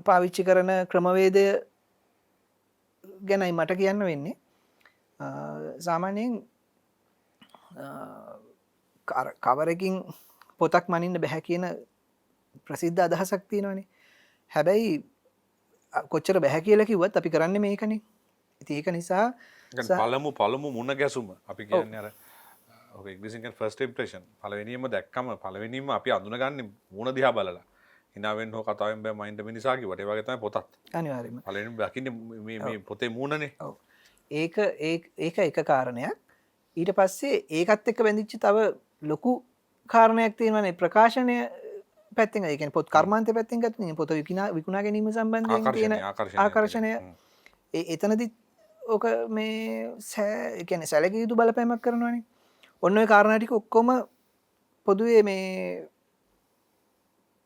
පාවිච්චි කරන ක්‍රමවේදය ගැනයි මට කියන්න වෙන්නේ. සාමාන්‍යයෙන් කවරකින් පොතක් මනින්න බැහැ කියන ප්‍රසිද්ධ අදහසක් තියෙනවානේ. හැබැයි කොච්චර බැහැ කියලා කිව්වත් අපි කරන්නේ මේකනේ. ඉතින් ඒක නිසා පළමු මුණ ගැසුම අපි කියන්නේ අර ඔක එක්සිස්ටිං ෆස්ට් ඉම්ප්‍රෙෂන් පළවෙනියම දැක්කම පළවෙනිම අපි අඳුනගන්නේ මුණ දිහා බලලා හිනාවෙන් හෝ කතාවෙන් බෑ මයින්ඩ් මිනිසා කිව්වට ඒ වගේ තමයි පොතත් අනිවාර්යයෙන්ම පළවෙනිම දකින්නේ මේ පොතේ මුණනේ. ඔව් ඒක එක කාරණයක්. ඊට පස්සේ ඒකත් එක්ක බැඳිච්ච තව ලොකු කාරණයක් තියෙනවානේ ප්‍රකාශනය පැත්තෙන්. ඒ කියන්නේ පොත් කර්මාන්තය පැත්තෙන් ගත්තොත් පොත විකුණා ගැනීම සම්බන්ධයෙන් තියෙන ආකර්ෂණය එතනදි ඕක මේ කියන්නේ සැලකිය යුතු බලපෑමක් කරනවානේ. ඔන්න ඔය කාරණා ටික ඔක්කොම පොදුවේ මේ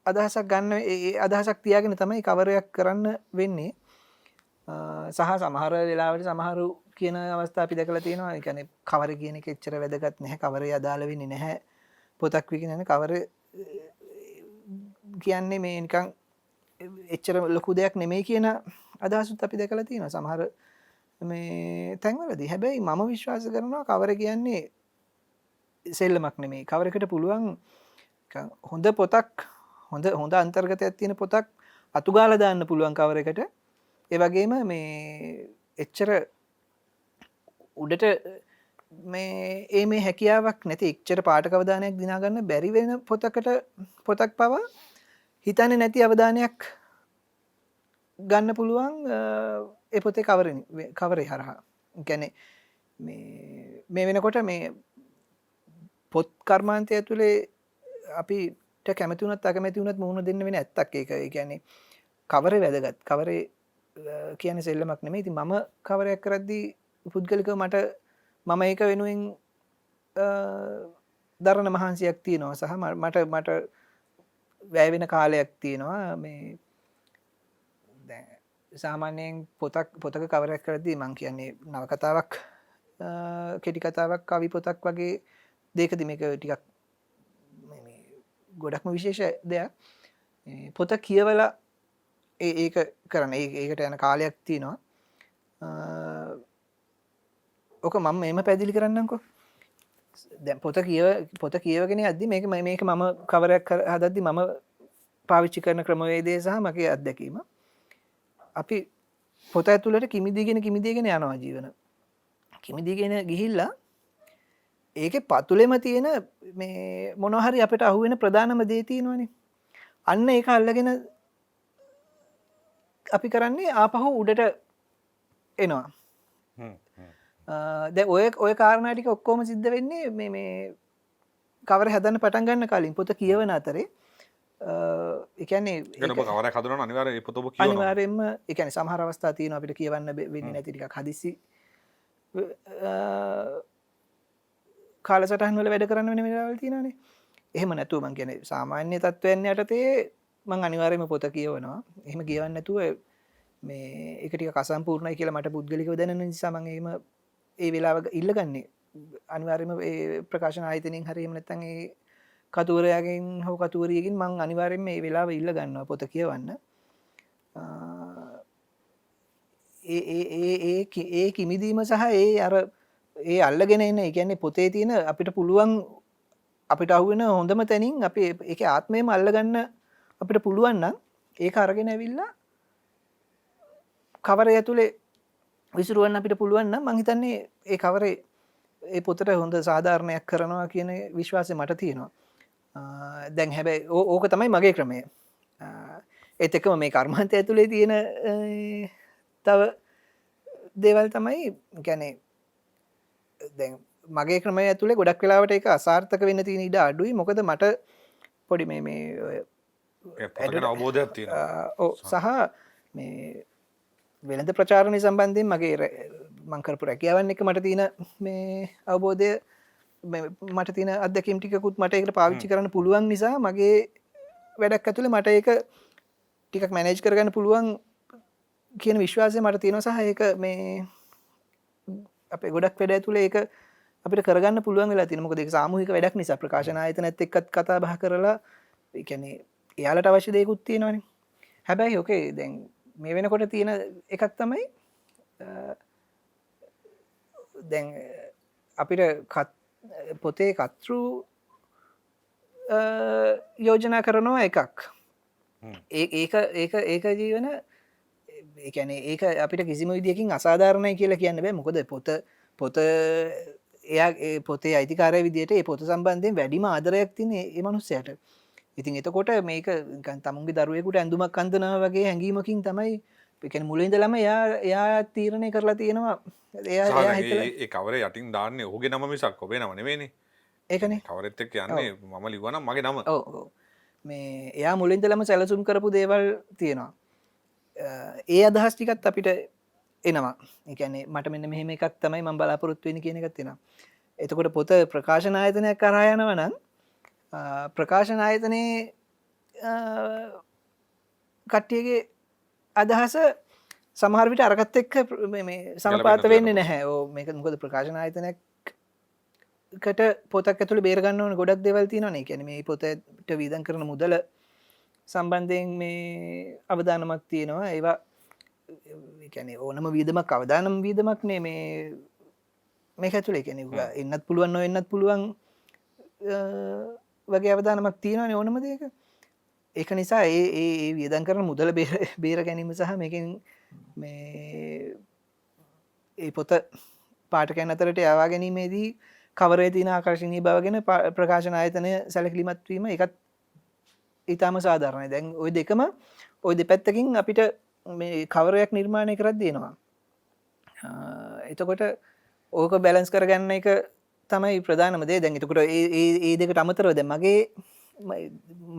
අදහසක් ගන්න ඒ අදහසක් තියාගෙන තමයි කවරයක් කරන්න වෙන්නේ. සහ සමහර වෙලාවට සමහරු කියන අවස්ථා අපි දැකලා තියෙනවා. ඒ කියන්නේ කවර කියන එක එච්චර වැදගත් නැහැ. කවරේ අදාළ වෙන්නේ නැහැ. පොතක් විකිනන කවර කියන්නේ මේ නිකන් එච්චර ලොකු දෙයක් නෙමෙයි කියන අදහසුත් අපි දැකලා තියෙනවා. සමහර මේ තැන්වලදී. හැබැයි මම විශ්වාස කරනවා කවර කියන්නේ සෙල්ලමක් නෙමෙයි. කවරකට පුළුවන් හොඳ පොතක් හොඳ අන්තර්ගතයක් තියෙන පොතක් අතුගාලා දාන්න පුළුවන් කවරකට. ඒ වගේම මේ එච්චර උඩට මේ හැකියාවක් නැති එච්චර පාඨක අවධානයක් දිනා ගන්න බැරි වෙන පොතක් පවා හිතන්නේ නැති අවධානයක් ගන්න පුළුවන් ඒ පොතේ කවරේ හරහා. කියන්නේ මේ වෙනකොට මේ පොත් කර්මාන්තය ඇතුලේ අපිට කැමති වුණත් අකමැති වුණත් මුහුණ දෙන්න වෙන ඇත්තක් ඒක. ඒ කියන්නේ කවරේ වැදගත්. කවරේ කියන්නේ සෙල්ලමක් නෙමෙයි. ඉතින් මම කවරයක් කරද්දී පුද්ගලිකව මම ඒක වෙනුවෙන් දරන මහන්සියක් තියෙනවා. සහ මට වැය වෙන කාලයක් තියෙනවා. මේ දැන් සාමාන්‍යයෙන් පොතක කවරයක් කරද්දී මම කියන්නේ නවකතාවක් කෙටි කතාවක් කවි පොතක් වගේ දෙකදී මේක ටිකක් ගොඩක්ම විශේෂ දෙයක්. පොත කියවලා ඒක කරන්න ඒකට යන කාලයක් තියෙනවා. ඕක මම එහෙම පැහැදිලි කරන්නම්කෝ. දැන් පොත කියවගෙන යද්දි මේක මම කවරයක් හදද්දි මම පාවිච්චි කරන ක්‍රමවේදය සහ මගේ අත්දැකීම. අපි පොත ඇතුළට කිමිදීගෙන යනවා ජීවන. කිමිදීගෙන ගිහිල්ලා ඒකේ පතුලෙම තියෙන මේ මොනවා හරි අපිට අහුවෙන ප්‍රධානම දේ තියෙනවනේ. අන්න ඒක අල්ලගෙන අපි කරන්නේ ආපහු උඩට එනවා. දැන් ඔය කාරණා ටික ඔක්කොම සිද්ධ වෙන්නේ මේ කවර හදන්න පටන් ගන්න කලින් පොත කියවන අතරේ. ඒ කියන්නේ කවරයක් හදනවා අනිවාර්යයෙන් පොත ඔබ කියවනවා. අනිවාර්යයෙන්ම ඒ කියන්නේ සමහර අවස්ථා තියෙනවා අපිට කියවන්න වෙන්නේ නැති ටිකක් හදිසි කාලසටහන් වල වැඩ කරන්න වෙන වෙලාවල් තියෙනවානේ. එහෙම නැතුව මං කියන්නේ සාමාන්‍ය තත්ත්වයන් යටතේ මං අනිවාර්යයෙන්ම පොත කියවනවා. එහෙම කියවන්නේ නැතුව මේ ඒක ටිකක් අසම්පූර්ණයි කියලා මට පුද්ගලිකව දැනෙන නිසා මං එහෙම ඒ වෙලාව ඉල්ලගන්නේ. අනිවාර්යයෙන්ම ඒ ප්‍රකාශන ආයතනයෙන් හරි එහෙම නැත්නම් ඒ කතුවරයාගෙන් හෝ කතුවරියකින් මං අනිවාර්යයෙන්ම මේ වෙලාව ඉල්ල ගන්නවා පොත කියවන්න. ඒ කිමිදීම සහ ඒ අල්ලගෙන එන ඒ කියන්නේ පොතේ තියෙන අපිට පුළුවන් අපිට අහුවෙන හොඳම තැනින් අපි ඒක ආත්මයම අල්ලගන්න අපිට පුළුවන් නම් ඒක අරගෙන ඇවිල්ලා කවරය ඇතුලේ විසිරුවන්න අපිට පුළුවන් නම් මං හිතන්නේ ඒ කවරේ ඒ පොතට හොඳ සාධාරණයක් කරනවා කියන විශ්වාසය මට තියෙනවා. දැන් හැබැයි ඕක තමයි මගේ ක්‍රමය. ඒත් එක්කම මේ කර්මාන්තය ඇතුලේ තියෙන තව දේවල් තමයි කියන්නේ දැන් මගේ ක්‍රමය ඇතුලේ ගොඩක් වෙලාවට ඒක අසාර්ථක වෙන්න තියෙන ඉඩ අඩුයි. මොකද මට පොඩි මේ අවබෝධයක් තියෙනවා. ඔව් සහ මේ වෙළඳ ප්‍රචාරණය සම්බන්ධයෙන් මගේ මං කරපු රැකියාවන් එක මට තියෙන මේ අවබෝධය මට තියෙන අත්දැකීම් ටිකකුත් මට ඒකට පාවිච්චි කරන්න පුළුවන් නිසා මගේ වැඩක් ඇතුලේ මට ඒක ටිකක් මැනේජ් කරගන්න පුළුවන් කියන විශ්වාසය මට තියෙනවා සහ ඒක මේ අපේ ගොඩක් වැඩ ඇතුලේ ඒක අපිට කරගන්න පුළුවන් වෙලා තියෙනවා. මොකද ඒක සාමූහික වැඩක් නිසා ප්‍රකාශන ආයතනත් එක්කත් කතා බහ කරලා ඒ කියන්නේ එයාලට අවශ්‍ය දේකුත් තියෙනවානේ. හැබැයි ඕකේ දැන් මේ වෙනකොට තියෙන එකක් තමයි දැන් අපිට පොතේ කතෘ යෝජනා කරනවා එකක්. ඒක ජීවන ඒ කියන්නේ ඒක අපිට කිසිම විදියකින් අසාධාරණයි කියලා කියන්න බෑ. මොකද පොත එයා පොතේ අයිතිකාරය විදියට ඒ පොත සම්බන්ධයෙන් වැඩිම ආදරයක් තියෙන ඒ මනුස්සයාට. ඉතින් එතකොට මේක නිකන් තමුන්ගේ දරුවෙකුට ඇඳුමක් අඳිනවා වගේ හැඟීමකින් තමයි ඒ කියන්නේ මුලින් ඉඳලම එයා තීරණය කරලා තියෙනවා. එයා හිතලා ඒ කවරේ යටින් දාන්නේ ඔහුගේ නම මිසක් ඔබේ නම නෙවෙයිනේ. ඒකනේ. කවරෙත් එක්ක යන්නේ මම ලිව්වනම් මගේ නම. ඔව්. මේ එයා මුලින් ඉඳලම සැලසුම් කරපු දේවල් තියෙනවා. ඒ අදහස් ටිකත් අපිට එනවා. ඒ කියන්නේ මට මෙන්න මෙහෙම එකක් තමයි මම බලාපොරොත්තු වෙන්නේ කියන එකත් එනවා. එතකොට පොත ප්‍රකාශන ආයතනයක් කරා යනවා නම් ප්‍රකාශන ආයතනයේ කට්ටියගේ අදහස සමහර විට අරකට එක්ක මේ සමපාත වෙන්නේ නැහැ. ඕ මේක මොකද ප්‍රකාශන ආයතනයකට පොතක් ඇතුළේ බේර ගන්න ඕන ගොඩක් දේවල් තියෙනවානේ. ඒ කියන්නේ මේ පොතට වියදම් කරන මුදල සම්බන්ධයෙන් මේ අවදානමක් තියෙනවා. ඒවා ඒ කියන්නේ ඕනම වියදමක් අවදානම් වියදමක් නේ මේක ඇතුළේ. ඒ කියන්නේ එන්නත් පුළුවන් නොවෙන්නත් පුළුවන් වගේ අවදානමක් තියෙනවානේ ඕනම දෙයක. ඒක නිසා ඒ වියදම් කරන මුදල බේර ගැනීම සහ මේකෙන් මේ ඒ පොත පාඨකයන් අතරට යවා ගැනීමේදී කවරේ තියෙන ආකර්ශනීය බව ගැන ප්‍රකාශන ආයතනය සැලකිලිමත් වීම ඒකත් ඊටාම සාධාරණයි. දැන් ওই දෙකම ওই දෙපැත්තකින් අපිට මේ කවරයක් නිර්මාණය කරක් දෙනවා. එතකොට ඕක බැලන්ස් කරගන්න එක තමයි ප්‍රධානම දේ. දැන් එතකොට ඒ දෙකට අමතරව දැන්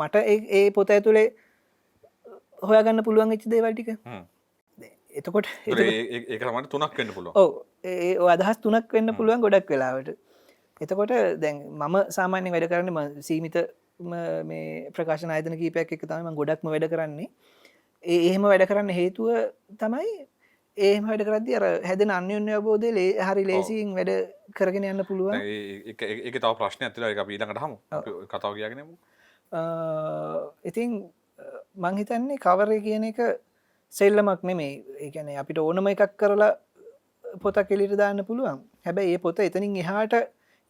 මට ඒ පොත ඇතුලේ හොයාගන්න පුළුවන් වෙච්ච දේවල් ටික. එතකොට ඒක තමයි තුනක් වෙන්න පුළුවන්. ඔව් ඒ අදහස් තුනක් වෙන්න පුළුවන් ගොඩක් වෙලාවට. එතකොට දැන් මම සාමාන්‍යයෙන් වැඩ කරන්නේ සීමිත මේ ප්‍රකාශන ආයතන කීපයක් එක්ක තමයි මම ගොඩක්ම වැඩ කරන්නේ. එහෙම වැඩ කරන්න හේතුව තමයි එහෙම වැඩ කරද්දී අර හැදෙන අන්‍යෝන්‍ය අවබෝධය හරි ලේසියෙන් වැඩ කරගෙන යන්න පුළුවන්. ඒක තව ප්‍රශ්නයක් තියෙනවා. ඒක අපි ඊළඟට අහමු. අපි කතාව කියාගෙන යමු. ඉතින් මං හිතන්නේ කවරේ කියන එක සෙල්ලමක් නෙමෙයි. ඒ කියන්නේ අපිට ඕනම එකක් කරලා පොතක් එළියට දාන්න පුළුවන්. හැබැයි මේ පොත එතනින් එහාට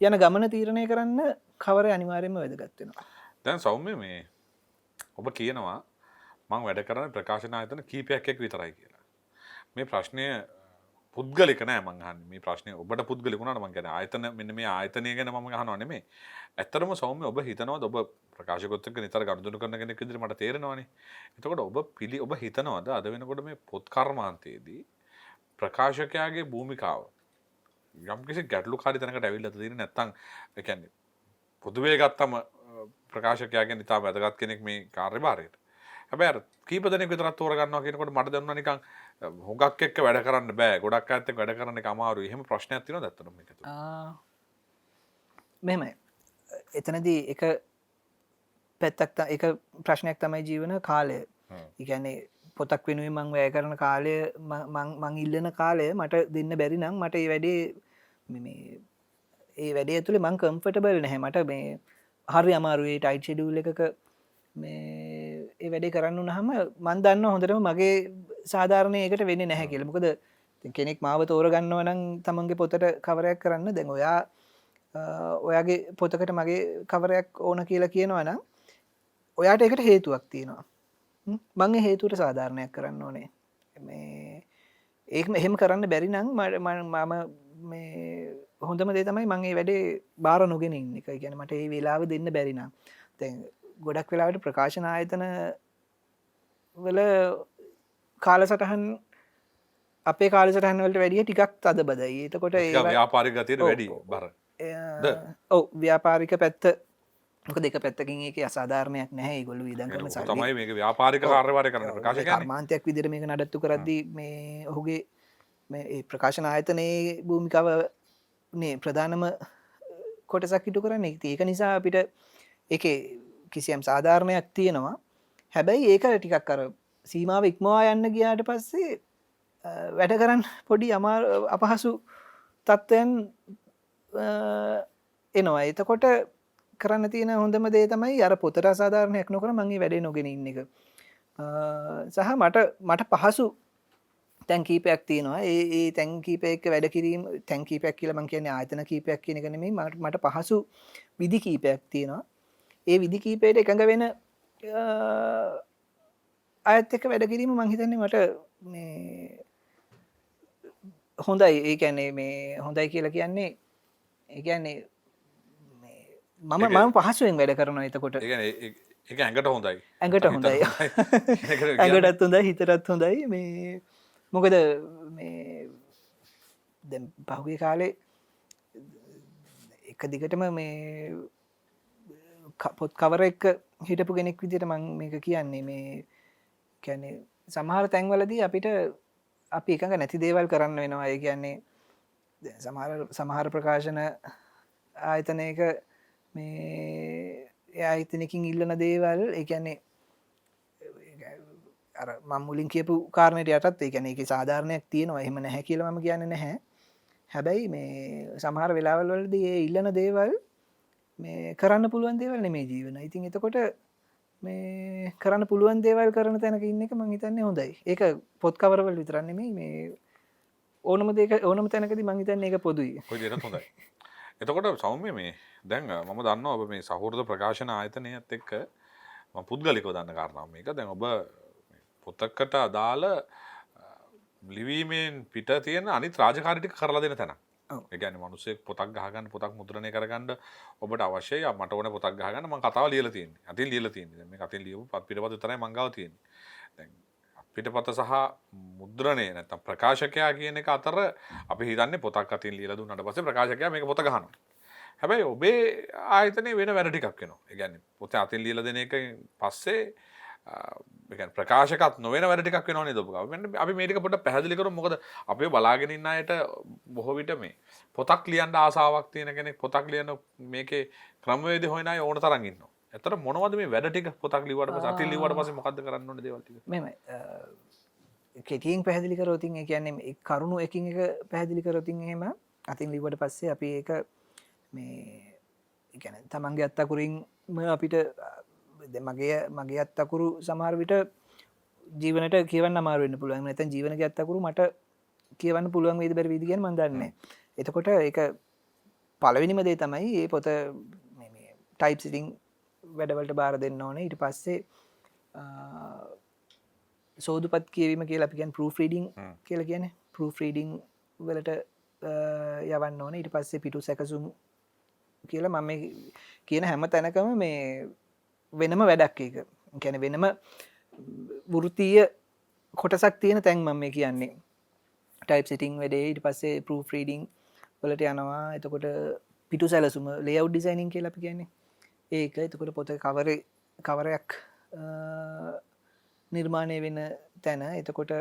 යන ගමන තීරණය කරන්න කවරේ අනිවාර්යයෙන්ම වැදගත් වෙනවා. දැන් සෞම්‍ය මේ ඔබ කියනවා මම වැඩ කරන්නේ ප්‍රකාශන ආයතන කීපයක් එක්ක විතරයි කියලා. මේ ප්‍රශ්නය පුද්ගලික නෑ මං අහන්නේ. මේ ප්‍රශ්නේ ඔබට පුද්ගලික වුණාට මං කියන්නේ ආයතන මෙන්න මේ ආයතනය ගැන මම අහනවා නෙමෙයි. ඇත්තටම සෞම්‍ය ඔබ හිතනවාද ඔබ ප්‍රකාශකත් එක්ක නිතර ගනුදෙනු කරන කෙනෙක් විදිහට මට තේරෙනවානේ. එතකොට ඔබ හිතනවාද අද වෙනකොට මේ පොත් කර්මාන්තයේදී ප්‍රකාශකයාගේ භූමිකාව යම්කිසි ගැටලුකාරී තැනකට ඇවිල්ලා තියෙන්නේ නැත්නම් ඒ කියන්නේ පොදුවේ ගත්තම ප්‍රකාශකයාගෙන් ඉතාම වැදගත් කෙනෙක් මේ කාර්යභාරයට. හැබැයි අර කීප දෙනෙක් විතරක් තෝරගන්නවා කියනකොට මට දැනුණා නිකන් හුඟක් එක්ක වැඩ කරන්න බෑ. ගොඩක් අයත් එක්ක වැඩ කරන්න එක අමාරුයි. එහෙම ප්‍රශ්නයක් තියෙනවද ඇත්තටම මේක තුල? මෙහෙමයි. එතනදී එක පැත්තක් එක ප්‍රශ්නයක් තමයි ජීවන කාලය. ඒ කියන්නේ පොතක් වෙනුවෙන් මම වැය කරන කාලය මං ඉල්ලන කාලය මට දෙන්න බැරි නම් මට ඒ වැඩේ ඇතුලේ මං කම්ෆර්ටබල් නැහැ. මට මේ හරි අමාරුයි ටයිට් ෂෙඩියුල් එකක මේ ඒ වැඩේ කරන්න උනහම මන් දන්නවා හොඳටම මගේ සාධාරණ ඒකට වෙන්නේ නැහැ කියලා. මොකද කෙනෙක් මාව තෝරගන්නවා නම් තමන්ගේ පොතට කවරයක් කරන්න දැන් ඔයා ඔයාගේ පොතකට මගේ කවරයක් ඕන කියලා කියනවා නම් ඔයාට එකට හේතුවක් තියෙනවා මංගේ හේතුවට සාධාරණයක් කරන්න ඕනේ මේ ඒකම එහෙම කරන්න බැරි නම් මම මේ හොඳම දේ තමයි මගේ වැඩේ බාර නොගෙන ඉන්න එක ගැන මට ඒ වෙලාව දෙන්න බැරිනම් තැන් ගොඩක් වෙලාවට ප්‍රකාශන ආයතන වල කාලසටහන් අපේ කාලසටහන් වලට වැඩිය ටිකක් තද බදයි එතකොට ව්‍යාපාරික ගතියට වැඩි බර ඔව් ව්‍යාපාරික පැත්ත මොක දෙක පැත්තකින් ඒක අසාධාරණයක් නැහැ ගොල්ලු විදන් කරන තමයි මේක ව්‍යාපාරික කාර්යභාරය කරන ප්‍රකාශ කරන්නේ කර්මාන්තයක් විදිහට මේක නඩත්තු කරද්දී මේ ඔහුගේ මේ ප්‍රකාශන ආයතනයේ භූමිකාව නේ ප්‍රධානම කොටසක් ඉටු කරන්නේ ඒක නිසා අපිට ඒකේ කිසියම් සාධාරණයක් තියෙනවා හැබැයි ඒක ටිකක් අර සීමාව ඉක්මවා යන්න ගියාට පස්සේ වැඩ කරන්න පොඩි අපහසු තත්ත්වයන් එනවා එතකොට කරන්න තියෙන හොඳම දේ තමයි අර පොතට අසාධාරණයක් නොකර මගේ වැඩේ නොගෙන ඉන්න එක සහ මට පහසු තැන් කීපයක් තියෙනවා ඒ තැන් කීපයක වැඩ කිරීම තැන් කීපයක් කියලා මං කියන්නේ ආයතන කීපයක් කියන එක නෙමෙයි මට පහසු විධි කීපයක් තියෙනවා ඒ විධි කීපයට එකඟ වෙන ආයත් එක්ක වැඩ කිරීම මං හිතන්නේ මට මේ හොඳයි ඒ කියන්නේ මේ හොඳයි කියලා කියන්නේ ඒ කියන්නේ මම පහසුවෙන් වැඩ කරනවා එතකොට ඒක ඇඟට හොඳයි ඇඟට හොඳයි ඇඟටත් හොඳයි හිතටත් හොඳයි මේ මොකද මේ දැන් පහුගිය කාලේ එක දිගටම මේ පොත් කවර එක හිටපු කෙනෙක් විදිහට මම මේක කියන්නේ මේ කියන්නේ සමහර තැන්වලදී අපිට අපි එකඟ නැති දේවල් කරන්න වෙනවා ඒ කියන්නේ සමහර ප්‍රකාශන ආයතනයක මේ ආයතනකින් ඉල්ලන දේවල් ඒ කියන්නේ අර මම මුලින් කියපු කාරණේට යටත් ඒ කියන්නේ ඒකේ සාධාරණයක් තියෙනවා එහෙම නැහැ කියලා මම කියන්නේ නැහැ හැබැයි මේ සමහර වෙලාවල් වලදී ඒ ඉල්ලන දේවල් මේ කරන්න පුළුවන් දේවල් නෙමෙයි ජීවන. ඉතින් එතකොට මේ කරන්න පුළුවන් දේවල් කරන තැනක ඉන්න එක මං හිතන්නේ හොඳයි. ඒක පොත් කවර වල විතරක් නෙමෙයි මේ ඕනම තැනකදී මං හිතන්නේ ඒක පොදුයි. කොයි දෙයකට හොඳයි. එතකොට සෞම්‍ය මේ දැන් මම දන්නවා ඔබ මේ සහෘද ප්‍රකාශන ආයතනයත් එක්ක මම පුද්ගලිකව දන්න කාරණාව මේක. දැන් ඔබ පොතකට අදාළ ලිවීමෙන් පිට තියෙන අනිත් රාජකාරී ටික කරලා දෙන තැන. ඒ කියන්නේ මිනිස්සෙක් පොතක් ගහගන්න පොතක් මුද්‍රණය කරගන්න ඔබට අවශ්‍යයි. මට ඕනේ පොතක් ගහගන්න මම කතාව ලියලා තියෙන්නේ. අතින් ලියලා තියෙන්නේ. දැන් මේක අතින් ලියපු පිටපත විතරයි මං ගාව තියෙන්නේ. දැන් පිටපත සහ මුද්‍රණය නැත්නම් ප්‍රකාශකයා කියන එක අතර අපි හිතන්නේ පොතක් අතින් ලියලා දුන්නාට පස්සේ ප්‍රකාශකයා මේක පොත ගහනවා. හැබැයි ඔබේ ආයතනයේ වෙන වැඩ ටිකක් වෙනවා. ඒ කියන්නේ පොත අතින් ලියලා දෙන එක පස්සේ ඒ කියන්නේ ප්‍රකාශකත් නොවන වැඩ ටිකක් වෙනවා නේද ඔබ ගාව. අපි මේ ටික පොඩ්ඩක් පැහැදිලි කරමු. මොකද අපි බලාගෙන ඉන්න අයට බොහෝ විට මේ පොතක් ලියන්න ආසාවක් තියෙන කෙනෙක් පොතක් ලියන මේකේ ක්‍රමවේද හොයන අය ඕන තරම් ඉන්නවා. ඇත්තට මොනවද මේ වැඩ ටික පොතක් ලිව්වට පස්සේ අතින් ලිව්වට පස්සේ මොකද්ද කරන්න ඕනේ දේවල් ටික? මෙහෙමයි. කෙටියෙන් පැහැදිලි කරොත් ඒ කියන්නේ කරුණු එකින් එක පැහැදිලි කරොත් එහෙම අතින් ලිව්වට පස්සේ අපි ඒක මේ ඒ කියන්නේ තමන්ගේ අත්තකුරින් අපිට මගේ අත්තකුරු සමහර විට ජීවනට කියවන්න අමාරු වෙන්න පුළුවන්. නැත්නම් ජීවනගේ අත්තකුරු මට කියවන්න පුළුවන් වේද බැරි වේද කියන්නේ මම දන්නේ නැහැ. එතකොට ඒක පළවෙනිම දේ තමයි මේ පොත මේ ටයිප් සිටින් වැඩවලට බාර දෙන්න ඕනේ. ඊට පස්සේ සෝදුපත් කියවීම කියලා අපි කියන්නේ ප්‍රූෆ් රීඩින් කියලා කියන්නේ. ප්‍රූෆ් රීඩින් වලට යවන්න ඕනේ. ඊට පස්සේ පිටු සැකසුම් කියලා මම මේ කියන හැම තැනකම මේ වෙනම වැඩක් ඒක. කියන්නේ වෙනම වෘත්තීය කොටසක් තියෙන තැන් මම මේ කියන්නේ. ටයිප් සෙටින් වැඩේ ඊට පස්සේ ප්‍රූෆ් රීඩින් වලට යනවා. එතකොට පිටු සැලසුම ලේඅවුට් ඩිසයිනින් කියලා අපි කියන්නේ. ඒක එතකොට පොත කවරයක් නිර්මාණය වෙන තැන. එතකොට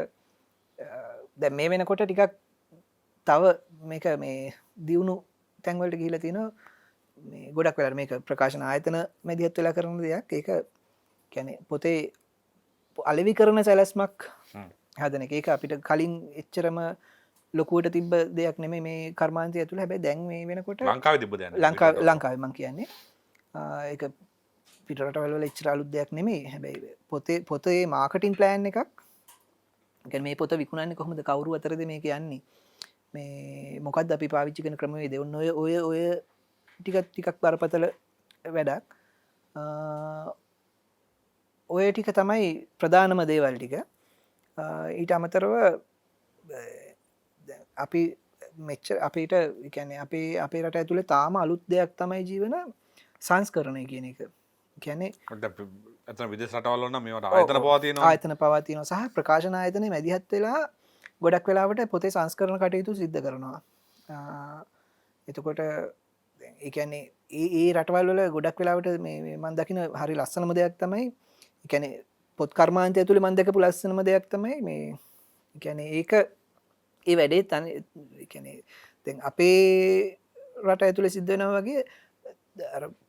දැන් මේ වෙනකොට ටිකක් තව මේක මේ දියුණු තැන්වලට ගිහිලා තිනවා. මේ ගොඩක් වෙලාවට මේක ප්‍රකාශන ආයතන මැදිහත් වෙලා කරන දෙයක්. ඒක කියන්නේ පොතේ අලෙවි කරන සැලැස්මක් හදන එක. ඒක අපිට කලින් එච්චරම ලොකුවට තිබ්බ දෙයක් නෙමෙයි මේ කර්මාන්තය ඇතුළේ. හැබැයි දැන් මේ වෙනකොට ලංකාවේ තිබ්බ දෙයක්. ලංකාවේ මම කියන්නේ ඒක පිටරටවල වල එච්චර අලුත් දෙයක් නෙමෙයි. හැබැයි පොතේ මාකටිං ප්ලෑන් එකක්. කියන්නේ මේ පොත විකුණන්නේ කොහොමද? කවුරු අතරද මේක යන්නේ? මේ මොකද්ද අපි පාවිච්චි කරන ක්‍රමවේද? ඔය ටිකක් බරපතල වැඩක්. ඔය ටික තමයි ප්‍රධානම දේවල් ටික. ඊට අමතරව අපි මෙච්ච අපිට එකැන අපේ රට ඇතුළේ තාම අලුත් දෙයක් තමයි ජීවන සංස්කරණය කියන එක. ගැනේ ඇත විදෙස් රටවල්ලන්න මේට ආයතන පවාතින ආයතන පවතින සහ ප්‍රකාශන ආයතන මැදිහත් වෙලා ගොඩක් වෙලාවට පොතේ සංස්කරණ කටයුතු සිද්ධ කරනවා. එතකොට එකන්නේ ඒ රටවල් වල ගොඩක් වෙලාවට මන් දකින හරි ලස්සනම දෙයක් තමයි එකැන පොත් කර්මාන්තය තුළ මන්දකපු ලස්සනම දෙයක් තමයි මේ එකැන ඒක ඒ වැඩේ තන අපේ රට ඇතුළ සිද්ධන වගේ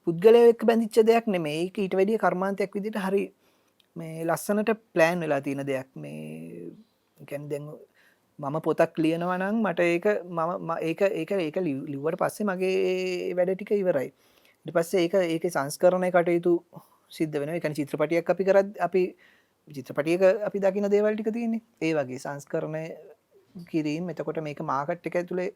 පුද්ගලයක් බැඳිච්ච දෙයක් නෙමේ ඒක ඊට වැඩිය කර්මාන්තයක් විදිට හරි මේ ලස්සනට ප්ලෑන් වෙලා තියෙන දෙයක් මේ ගැන් දැ මම පොතක් ලියනවනං මට ඒක මම ඒක ලිවට පස්සේ මගේ වැඩ ටික ඉවරයි ට පස්සේ ඒක සංස්කරණය කටයුතු සිද්ධ වෙන එක චිත්‍රපටියක් අපි කරත් අපි චිත්‍රපටියක අපි දකින දේවල්ටික තියන්නේ ඒ වගේ සංස්කරණය කිරීම එතකොට මේක මාකට් එක ඇතුළේ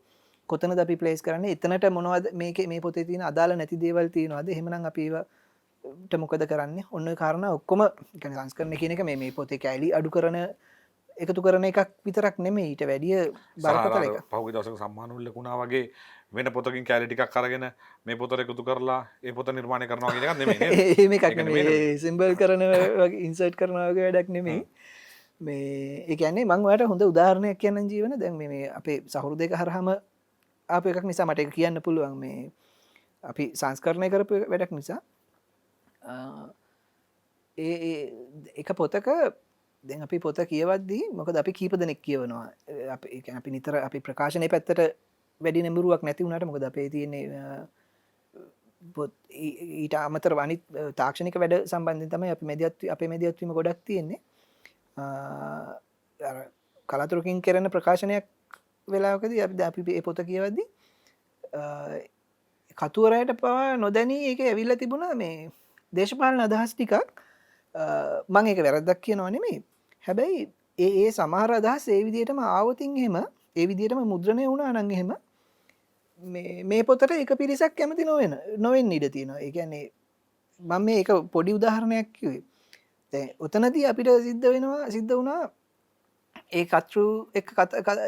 කොතන අපි ප්ලේස් කරන්න එතනට මොනවද මේක මේ පොතේ තියෙන අදාළ නැති දේවල් තියෙනවාද එහෙමනම් අපිට මොකද කරන්න ඔන්න කාරණ ඔක්කොම සංස්කරණය කියන එක මේ පොතේ කෑලි අඩු කරන එකතු කරන එකක් විතරක් නෙමේ ඊට වැඩිය බරපතල එක පහුගි දවසක සම්මානුල්ලකුණා වගේ වෙන පොතකින් කෑලි ටිකක් කරගෙන මේ පොතට එකතු කරලා ඒ පොත නිර්මාණය කරනවා කියන එකක් නෙමෙයි ඒ සිම්බල් කරන වගේ ඉන්සර්ට් කරනවා වගේ වැඩක් නෙමෙයි මේ ඒ කියන්නේ මම ඔයාලට හොඳ උදාහරණයක් කියන්නම් ජීවන දැන් මේ අපේ සහෘද දෙක හරහාම ආපු එකක් නිසා මට ඒක කියන්න පුළුවන් මේ අපි සංස්කරණය කරපු වැඩක් නිසා ඒ එක පොතක දැන් අපි පොත කියවද්දී මොකද අපි කීප දෙනෙක් කියවනවා අපි නිතර අපි ප්‍රකාශනය පැත්තට වැඩි නැඹුරුවක් නැති වුණාට මොකද අපේ තියෙන්නේ ඊට අමතර අනිත් තාක්ෂණික වැඩ සම්බන්ධයෙන් තමයි අපි අපේ මැදිහත්වීම ගොඩක් තියෙන්නේ කලාතුරකින් කරන ප්‍රකාශනයක් වෙලාවකදී අපි ඒ පොත කියවද්දී කතුවරයට පවා නොදැනී ඒක ඇවිල්ලා තිබුණා මේ දේශපාලන අදහස් ටිකක් මම ඒක වැරද්දක් කියනවා නෙමෙයි හැබැයි ඒ සමහර අදහස් ඒ විදිහටම ආවොතින් එහෙම ඒ විදිහටම මුද්‍රණය වුණා නම් එහෙම මේ පොතට එක පිරිසක් කැමති නොවෙන්න ඉඩ තියෙනවා. ඒ කියන්නේ මම මේක පොඩි උදාහරණයක් කිව්වේ. දැන් ඔතනදී අපිට සිද්ධ වුණා ඒ කතෘ එක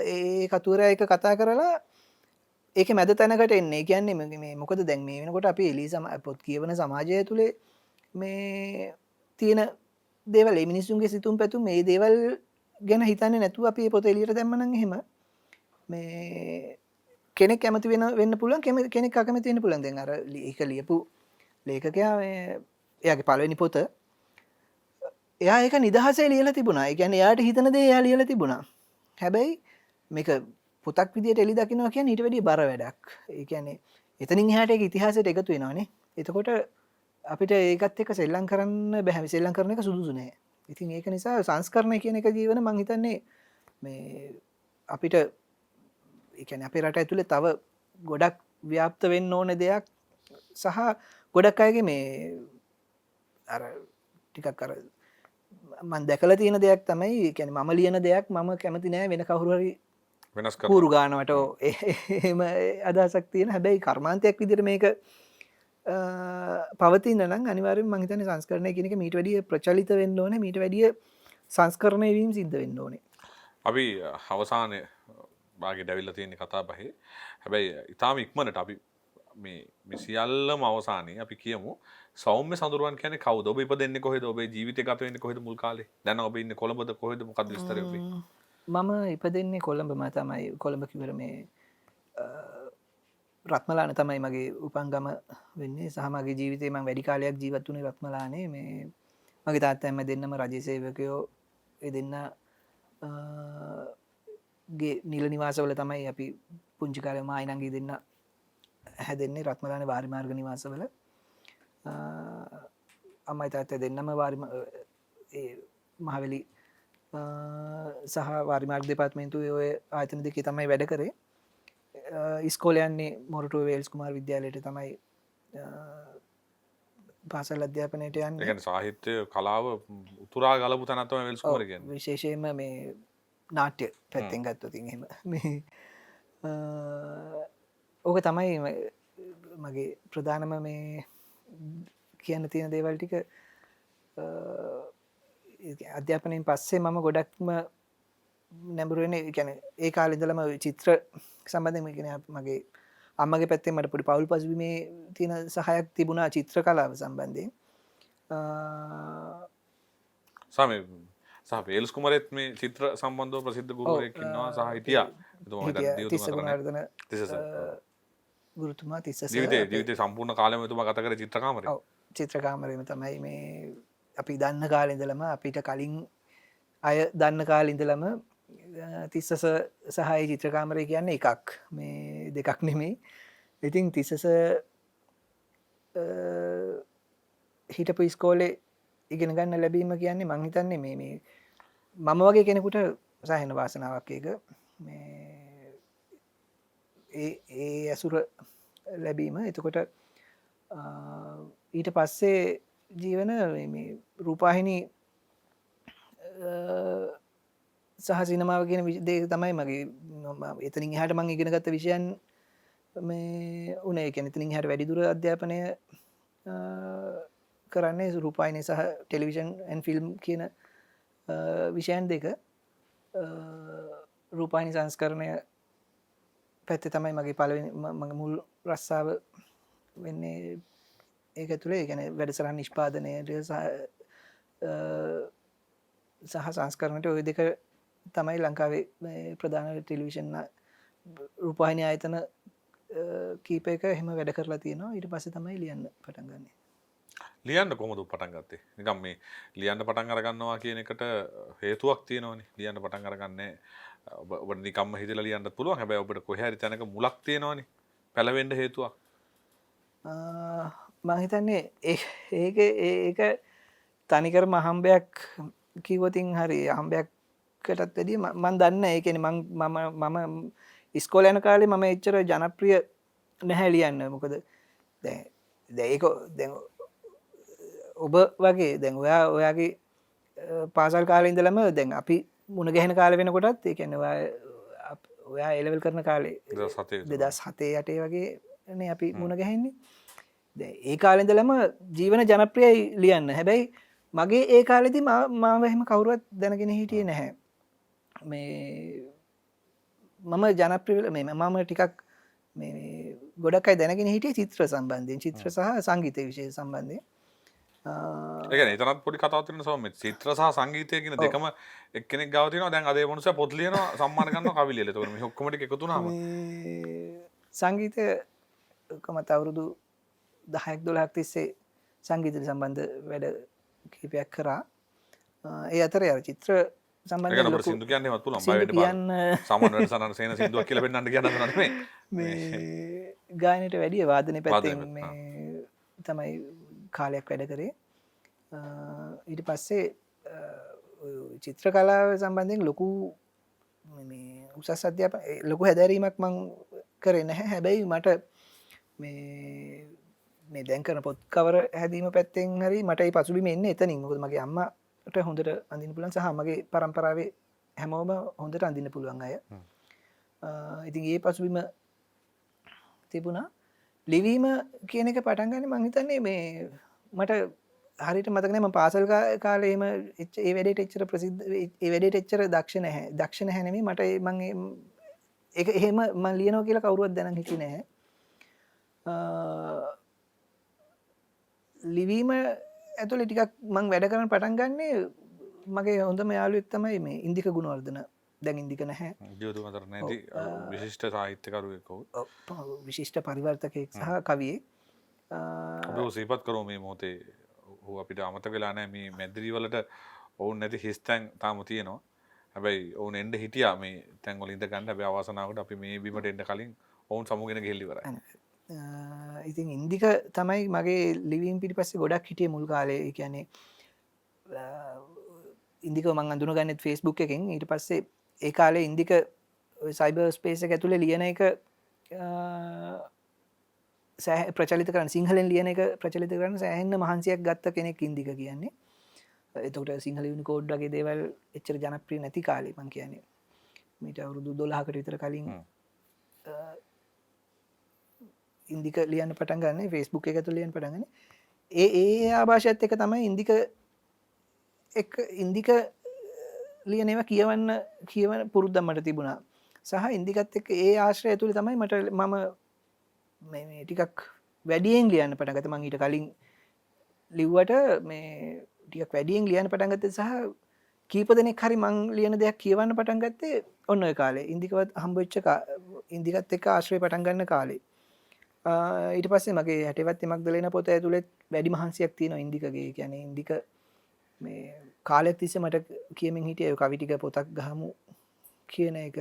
ඒ කතුවරයා එක කතා කරලා ඒක මැද තැනකට එන්නේ. ඒ කියන්නේ මේ මොකද දැන් මේ වෙනකොට අපි එළි පොත් කියවන සමාජය තුලේ මේ තියෙන දේවල් මේ මිනිස්සුන්ගේ සිතුම් පැතුම් මේ දේවල් ගැන හිතන්නේ නැතුව අපි මේ පොත එළියට දැම්මනම් එහෙම මේ කෙනෙක් කැමති වෙන්න පුළුවන් කෙනෙක් අකමැති වෙන්න පුළුවන්. දැන් අර ඒක ලියපු ලේඛකයා එයාගේ පළවෙනි පොත එයා ඒක නිදහසේ ලියලා තිබුණා. ඒ කියන්නේ එයාට හිතන දේ එයා ලියලා තිබුණා. හැබැයි මේක පොතක් විදියට එළි දකින්නවා කියන්නේ ඊට වැඩිය බර වැඩක්. ඒ කියන්නේ එතනින් එහාට ඒක ඉතිහාසයට එකතු වෙනවානේ. එතකොට අපිට ඒකත් එක්ක සෙල්ලම් කරන්න බෑ. සෙල්ලම් කරන එක සුදුසු නෑ. ඉතින් ඒක නිසා සංස්කරණය කියන එක ජීවන මං හිතන්නේ මේ අපිට ඒ කියන්නේ අපේ රට ඇතුලේ තව ගොඩක් ව්‍යාප්ත වෙන්න ඕන දෙයක් සහ ගොඩක් අයගේ මේ අර ටිකක් අර මම දැකලා තියෙන දෙයක් තමයි ඒ කියන්නේ මම ලියන දෙයක් මම කැමති නෑ වෙන කවුරු හරි වෙනස් කූරු ගන්නවට එහෙම අදහසක් තියෙන හැබැයි කර්මාන්තයක් විදිහට මේක පවතින නම් අනිවාර්යෙන්ම මම හිතන්නේ සංස්කරණය කියන එක මීට වැඩිය ප්‍රචලිත වෙන්න ඕනේ මීට වැඩිය සංස්කරණය වීම සිද්ධ වෙන්න ඕනේ. අපි අවසානයේ භාගයට ඇවිල්ලා තියෙන කතා බහේ හැබැයි ඊටාම ඉක්මනට අපි මේ සියල්ලම අවසානයේ අපි කියමු සෞම්‍ය සඳරුවන් කියන්නේ කවුද? ඔබ ඉපදෙන්නේ කොහෙද? ඔබේ ජීවිතය ගත වෙන්නේ කොහෙද මුල් කාලේ? දැන් ඔබ ඉන්නේ කොළඹද කොහෙද? මොකක්ද විස්තරය ඔබේ? මම ඉපදෙන්නේ කොළඹම තමයි. කොළඹ කිව්වර මේ රත්මලාන තමයි මගේ උපන්ගම වෙන්නේ. සහ මගේ ජීවිතේ මම වැඩි කාලයක් ජීවත් වුණේ රත්මලානේ. මේ මගේ තාත්තා හැම දෙන්නම රජ සේවකයෝ ඒ දෙන්න ගේ නිල නිවාසවල තමයි අපි පුංචි කාලේ මායි නංගි දෙන්න හැදෙන්නේ රත්මලානේ වාරි මාර්ග නිවාසවල. අම්මයි තාත්තයි දෙන්නම මහවැලි සහ වාරි මාර්ග දෙපාර්තමේන්තුවේ ඔය ආයතන දෙකේ තමයි වැඩ කරේ. ඉස්කෝලේ යන්නේ මොරටුව වේල්ස් කුමාර විද්‍යාලයට තමයි පාසල් අධ්‍යාපනයට යන්නේ. ඒ කියන්නේ සාහිත්‍ය කලාව උතුරා ගලපු තැනක් තමයි වේල්ස් කුමාර කියන්නේ. විශේෂයෙන්ම මේ නාට්‍ය පැත්තෙන් ගත්තොත් එහෙම මේ ඕක තමයි මගේ ප්‍රධානම මේ කියන්න තියෙන දේවල් ටික අධ්‍යාපනයෙන් පස්සේ මම ගොඩක්ම නැඹුරුවෙන ගැන ඒ කාලෙදලම චිත්‍ර සම්බන්ධම ගෙන මගේ අම්මගේ පැත්තේ මට පොඩි පවුල් පසුබිමේ තියෙන සහයක් තිබුණා චිත්‍ර කලාව සම්බන්ධයෙන් සම සහ වේල්ස් කුමරෙත් මේ චිත්‍ර සම්බන්ධව ප්‍රසිද්ධ ගුරුවරයෙක්කින්නවා සහ හිටියා තිස්සගුණාර්ධන ගුරුතුමා තිස්ස ජීවිතය සම්පූර්ණ කාලම තුමා ගත කර චිත්‍රකාමර චිත්‍රකාමරම තමයි මේ අපි දන්න කාලෙඳලම අපිට කලින් අය දන්න කාලින්දලම තිස්සස සහය චිත්‍රකාමරය කියන්න එකක් මේ දෙකක් නෙමේ ඉතින් තිස්සස හිටපු ඉස්කෝලේ ඉගෙන ගන්න ලැබීම කියන්නේ මංහිතන්නේ මේ මම වගේ කෙනෙකුට සහන වාසනාවක් එක ඒ ඇසුර ලැබීම එතකොට ඊට පස්සේ ජීවන රූපාහිනි සහ සිනමාව කියන දේ තමයි මගේ එතනින් හට මං ඉගෙන ගත්ත විෂයන් මේ උනේ කැනතිනින් හට වැඩිදුර අධ්‍යාපනය කරන්නේ රූපායිනය සහ ටෙලිවිෂන් ඇන් ෆිල්ම් කියන විෂයන් දෙක රූපාහිනි සංස්කරණය පැත්තේ තමයි මගේ පලවෙනි මගේ මුල් රස්සාාව වෙන්නේ ඒක තුළේ ගැන වැඩසරන් නිෂ්පාදනයට සහ සංස්කරණට ඔය දෙක තමයි ලංකාවේ ප්‍රධාන ටෙලිවිෂන් රූපාහිනි ආයතන කීපයක එහෙම වැඩ කරලා තියෙනවා ඊට පස්සේ තමයි ලියන්න පටන් ගන්නේ ලියන්න කොහොමද පටන් ගත්තේ නිකම් මේ ලියන්න පටන් අරගන්නවා කියන එකට හේතුවක් තියෙනවනේ ලියන්න පටන් අරගන්නේ ඔබ නිකම්ම හිතලා ලියන්නත් පුළුවන් හැබැයි ඔබට කොහේ හරි තැනක මුලක් තියෙනවනේ පැලවෙන්න හේතුවක් මම හිතන්නේ ඒක තනිකර මහම්බයක් කිව්වොතින් හරි අහම්බයක්කටත් වැඩිය මන් දන්න ඒ කියන්නේ මම ඉස්කෝල යන කාලේ මම එච්චර ජනප්‍රිය නැහැ ලියන්න මොකද ඒක දැන් ඔබ වගේ දැන් ඔයාගේ පාසල් කාලේ ඉඳලම දැන් අපි මුණ ගැහෙන කාලේ වෙනකොටත් ඒ කියන්නේ ඔයා එලෙවල් කරන කාලේ 2007 8 වගේ නේ අපි මුණ ගැහෙන්නේ ඒ කාලේ ඉඳලම ජීවන ජනප්‍රියයි ලියන්න හැබැයි මගේ ඒ කාලෙදි මාව එහෙම කවුරුවත් දැනගෙන හිටියේ නැහැ මේ මම ජනප්‍රිය මේ මම ටිකක් මේ ගොඩක් අය දැනගෙන හිටියේ චිත්‍ර සම්බන්ධයෙන් චිත්‍ර සහ සංගීත විෂය සම්බන්ධයෙන් ඒකනේ එතනත් පොඩි කතාවක් තියෙනවා සෝම චිත්‍ර සහ සංගීතය කියන දෙකම එක්කෙනෙක් ගාව තියෙනවා දැන් අද ඒ මොනසයා පොත් ලියනවා සම්මාන ගන්නවා කවි ලියලා ඒතකොට මේ ඔක්කොම ටික එකතු වුණාම සංගීතය කොහමද අවුරුදු 10ක් 12ක් තිස්සේ සංගීතය සම්බන්ධ වැඩ කීපයක් කරා ඒ අතරේ අර චිත්‍ර සම්බන්ධ ලොකු සින්දු කියන්නේවත් පුළුවන් බය වෙන්න බෑ සාමාන්‍ය වැඩසටහන සේන සින්දුවක් කියලා පෙන්නන්න කියන්න හදන නෙමෙයි මේ ගායනයට වැඩිය වාදනය පැත්තෙන් මේ තමයි කාලයක් වැඩ කරේ ඊට පස්සේ චිත්‍ර කලාව සම්බන්ධයෙන් ලොකු උසස් අධ්‍යාපන ලොකු හැදෑරීමක් මං කරේ නැහැ හැබැයි මට මේ දැන් කරන පොත් කවර හැදීම පැත්තෙන් හරි මට ඒ පසුබිම එන්නේ එතනින් මොකද මගේ අම්මට හොඳට අඳින්න පුළුවන් සහ මගේ පරම්පරාවේ හැමෝම හොඳට අඳින්න පුළුවන් අය ඉතින් ඒ පසුබිම තිබුණා ලිවීම කියන එක පටන් ගන්නේ මං හිතන්නේ මේ මට හරියට මතක නැහැ මම පාසල් කාලේ එහෙම ඒ වැඩේට එච්චර ප්‍රසිද්ධ ඒ වැඩේට එච්චර දක්ෂ නැහැ නෙමෙයි මට මම ඒක එහෙම මම ලියනවා කියලා කවුරුවත් දැනන් හිටියේ නැහැ ලිවීම ඇතුළේ ටිකක් මං වැඩ කරන්න පටන් ගන්නේ මගේ හොඳම යාළුවෙක් තමයි මේ ඉන්දික ගුණවර්ධන දැන් ඉන්දික නැහැ ජීවතුන් අතර නැති විශිෂ්ට සාහිත්‍යකරුවෙක් විශිෂ්ට පරිවර්තකයෙක් සහ කවියෙක් ඔබ සිහිපත් කරමු මේ මොහොතේ ඔහු අපිට අමතක වෙලා නැහැ මේ මැදිරි වලට ඔවුන් නැති හිස් තැන් තාම තියෙනවා හැබැයි ඔවුන් එන්න හිටියා මේ තැන් වල ඉඳ ගන්න හැබැයි අවාසනාවකට අපි මේ බිමට එන්න කලින් ඔවුන් සමුගෙන ගිහිල්ලා ඉවරයි ඉතින් ඉන්දික තමයි මගේ ලිවීම් පිටිපස්සේ ගොඩක් හිටියේ මුල් කාලේ ඒ කියන්නේ ඉන්දික මං අඳුනගන්නෙත් Facebook එකෙන් ඊට පස්සේ ඒ කාලේ ඉන්දික සයිබර් ස්පේස් එක ඇතුලේ ලියන එක ප්‍රචලිත කරන්න සිංහලෙන් ලියන එක ප්‍රචලිත කරන්න සෑහෙන්න මහන්සියක් ගත්ත කෙනෙක් ඉන්දික කියන්නේ එතකොට සිංහල යුනිකෝඩ් වගේ දේවල් එච්චර ජනප්‍රිය නැති කාලේ මං කියන්නේ මීට අවුරුදු 12කට විතර කලින් ඉන්දික ලියන්න පටන් ගන්න ෆෙස්බුක් එක තුළ ලියන්න පටන් ගන්න ඒ ආභාෂයත් එක තමයි ඉන්දික ලියනව කියවන පුරුද්දම් මට තිබුණා සහ ඉන්දිකත් එක් ඒ ආශ්‍රය තුළ තමයි මට මම ටිකක් වැඩියෙන් ලියන්න පටන්ගත මං ඊට කලින් ලිව්වට මේ ටිකක් වැඩියෙන් ලියන්න පටන්ගත සහ කීප දෙනෙක් හරි මං ලියන දෙයක් කියවන්න පටන් ගත්තේ ඔන්න ඔය කාලේ ඉන්දිකවත් හම්බවෙච්ච ඉන්දිකත් එක්ක ආශ්‍රය පටන් ගන්න කාලේ ඊට පස්සේ මගේ හැටවත්තේ මක්දලෙන පොත ඇතුළෙත් වැඩි මහන්සියක් තියෙනවා ඉන්දිකගේ කියන්නේ ඉන්දික මේ කාලෙත් තිස්සේ මට කියමින් හිටිය ඔය කවි ටික පොතක් ගහමු කියන එක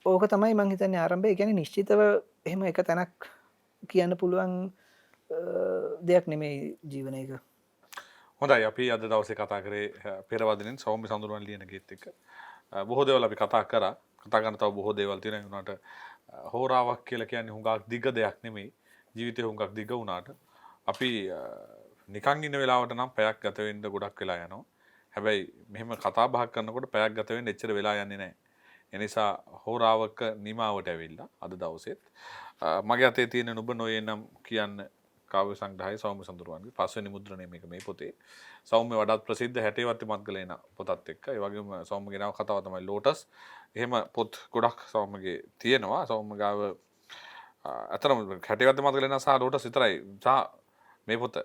ඕක තමයි මං හිතන්නේ ආරම්භය කියන්නේ නිශ්චිතව එහෙම එක තැනක් කියන්න පුළුවන් දෙයක් නෙමෙයි ජීවනයක හොඳයි අපි අද දවසේ කතා කරේ පෙරවදනෙන් සෞම්‍ය සඳරුවන් ලියන ගීත් එක්ක බොහෝ දේවල් අපි කතා කරා කතා කරන තව බොහෝ දේවල් තියෙනවා ඒ වුණාට හෝරාවක් කියලා කියන්නේ හුඟක් දිග දෙයක් නෙමෙයි ජීවිතේ හුඟක් දිග වුණාට අපි නිකන් ඉන්න වෙලාවට නම් පැයක් ගත වෙන්න ගොඩක් වෙලා යනවා හැබැයි මෙහෙම කතා බහක් කරනකොට පැයක් ගත වෙන්න එච්චර වෙලා යන්නේ නැහැ ඒ නිසා හෝරාවක නිමාවට ඇවිල්ලා අද දවසේත් මගේ අතේ තියෙන නුඹ නොයේ නම් කියන්න කාව්‍ය සංග්‍රහය සෞම්‍ය සඳරුවන්ගේ පස්වෙනි මුද්‍රණය මේක මේ පොතේ සෞම්‍ය වඩාත් ප්‍රසිද්ධ හැටේවත්ති මත්ගලේන පොතත් එක්ක ඒ වගේම සෞම්‍යගේ නව කතාව තමයි ලෝටස් එහෙම පොත් ගොඩක් සෞම්‍යගේ තියෙනවා සෞම්‍ය ගාව අතරම හැටේවත්ති මත්ගලේන සහ ලෝටස් විතරයි සහ මේ පොත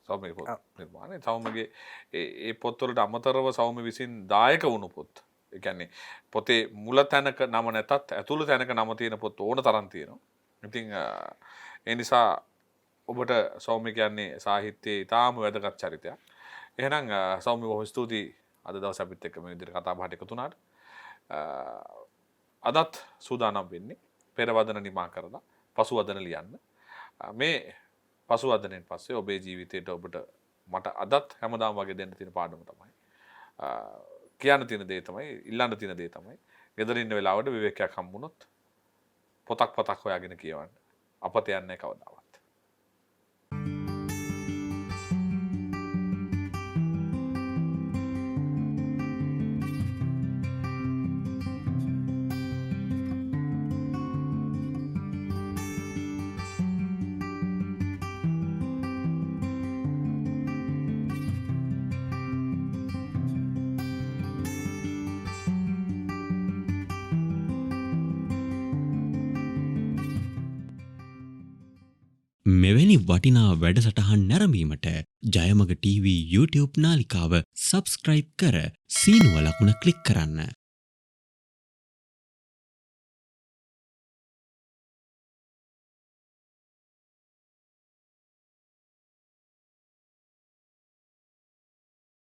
සෞම්‍යගේ පොත් නිර්මාණය සෞම්‍යගේ ඒ පොත්වලට අමතරව සෞම්‍ය විසින් දායක වුණු පොත් ඒ කියන්නේ පොතේ මුල තැනක නම නැතත් ඇතුළු තැනක නම තියෙන පොත් ඕන තරම් තියෙනවා ඉතින් ඒ නිසා ඔබට සෞම්‍ය කියන්නේ සාහිත්‍යයේ ඉතාම වැදගත් චරිතයක්. එහෙනම් සෞම්‍ය බොහොම ස්තුතියි අද දවසේ අපිත් එක්ක මේ විදිහට කතා බහට එකතු වුණාට. අදත් සූදානම් වෙන්නේ පෙරවදන නිමා කරලා පසුවදන ලියන්න. මේ පසුවදනෙන් පස්සේ ඔබේ ජීවිතේට ඔබට මට අදත් හැමදාම වගේ දෙන්න තියෙන පාඩම තමයි. කියන්න තියෙන දේ තමයි, ඉල්ලන්න තියෙන දේ තමයි. ගෙදර ඉන්න වෙලාවට විවේකයක් හම්බුනොත් පොතක් හොයාගෙන කියවන්න. අපත යන්නේ කවදාවත්. මෙවැනි වටිනා වැඩසටහන් නැරඹීමට ජයමග TV YouTube නාලිකාව සබස්ක්‍රයිබ් කර සීනුව ලකුණ ක්ලික් කරන්න.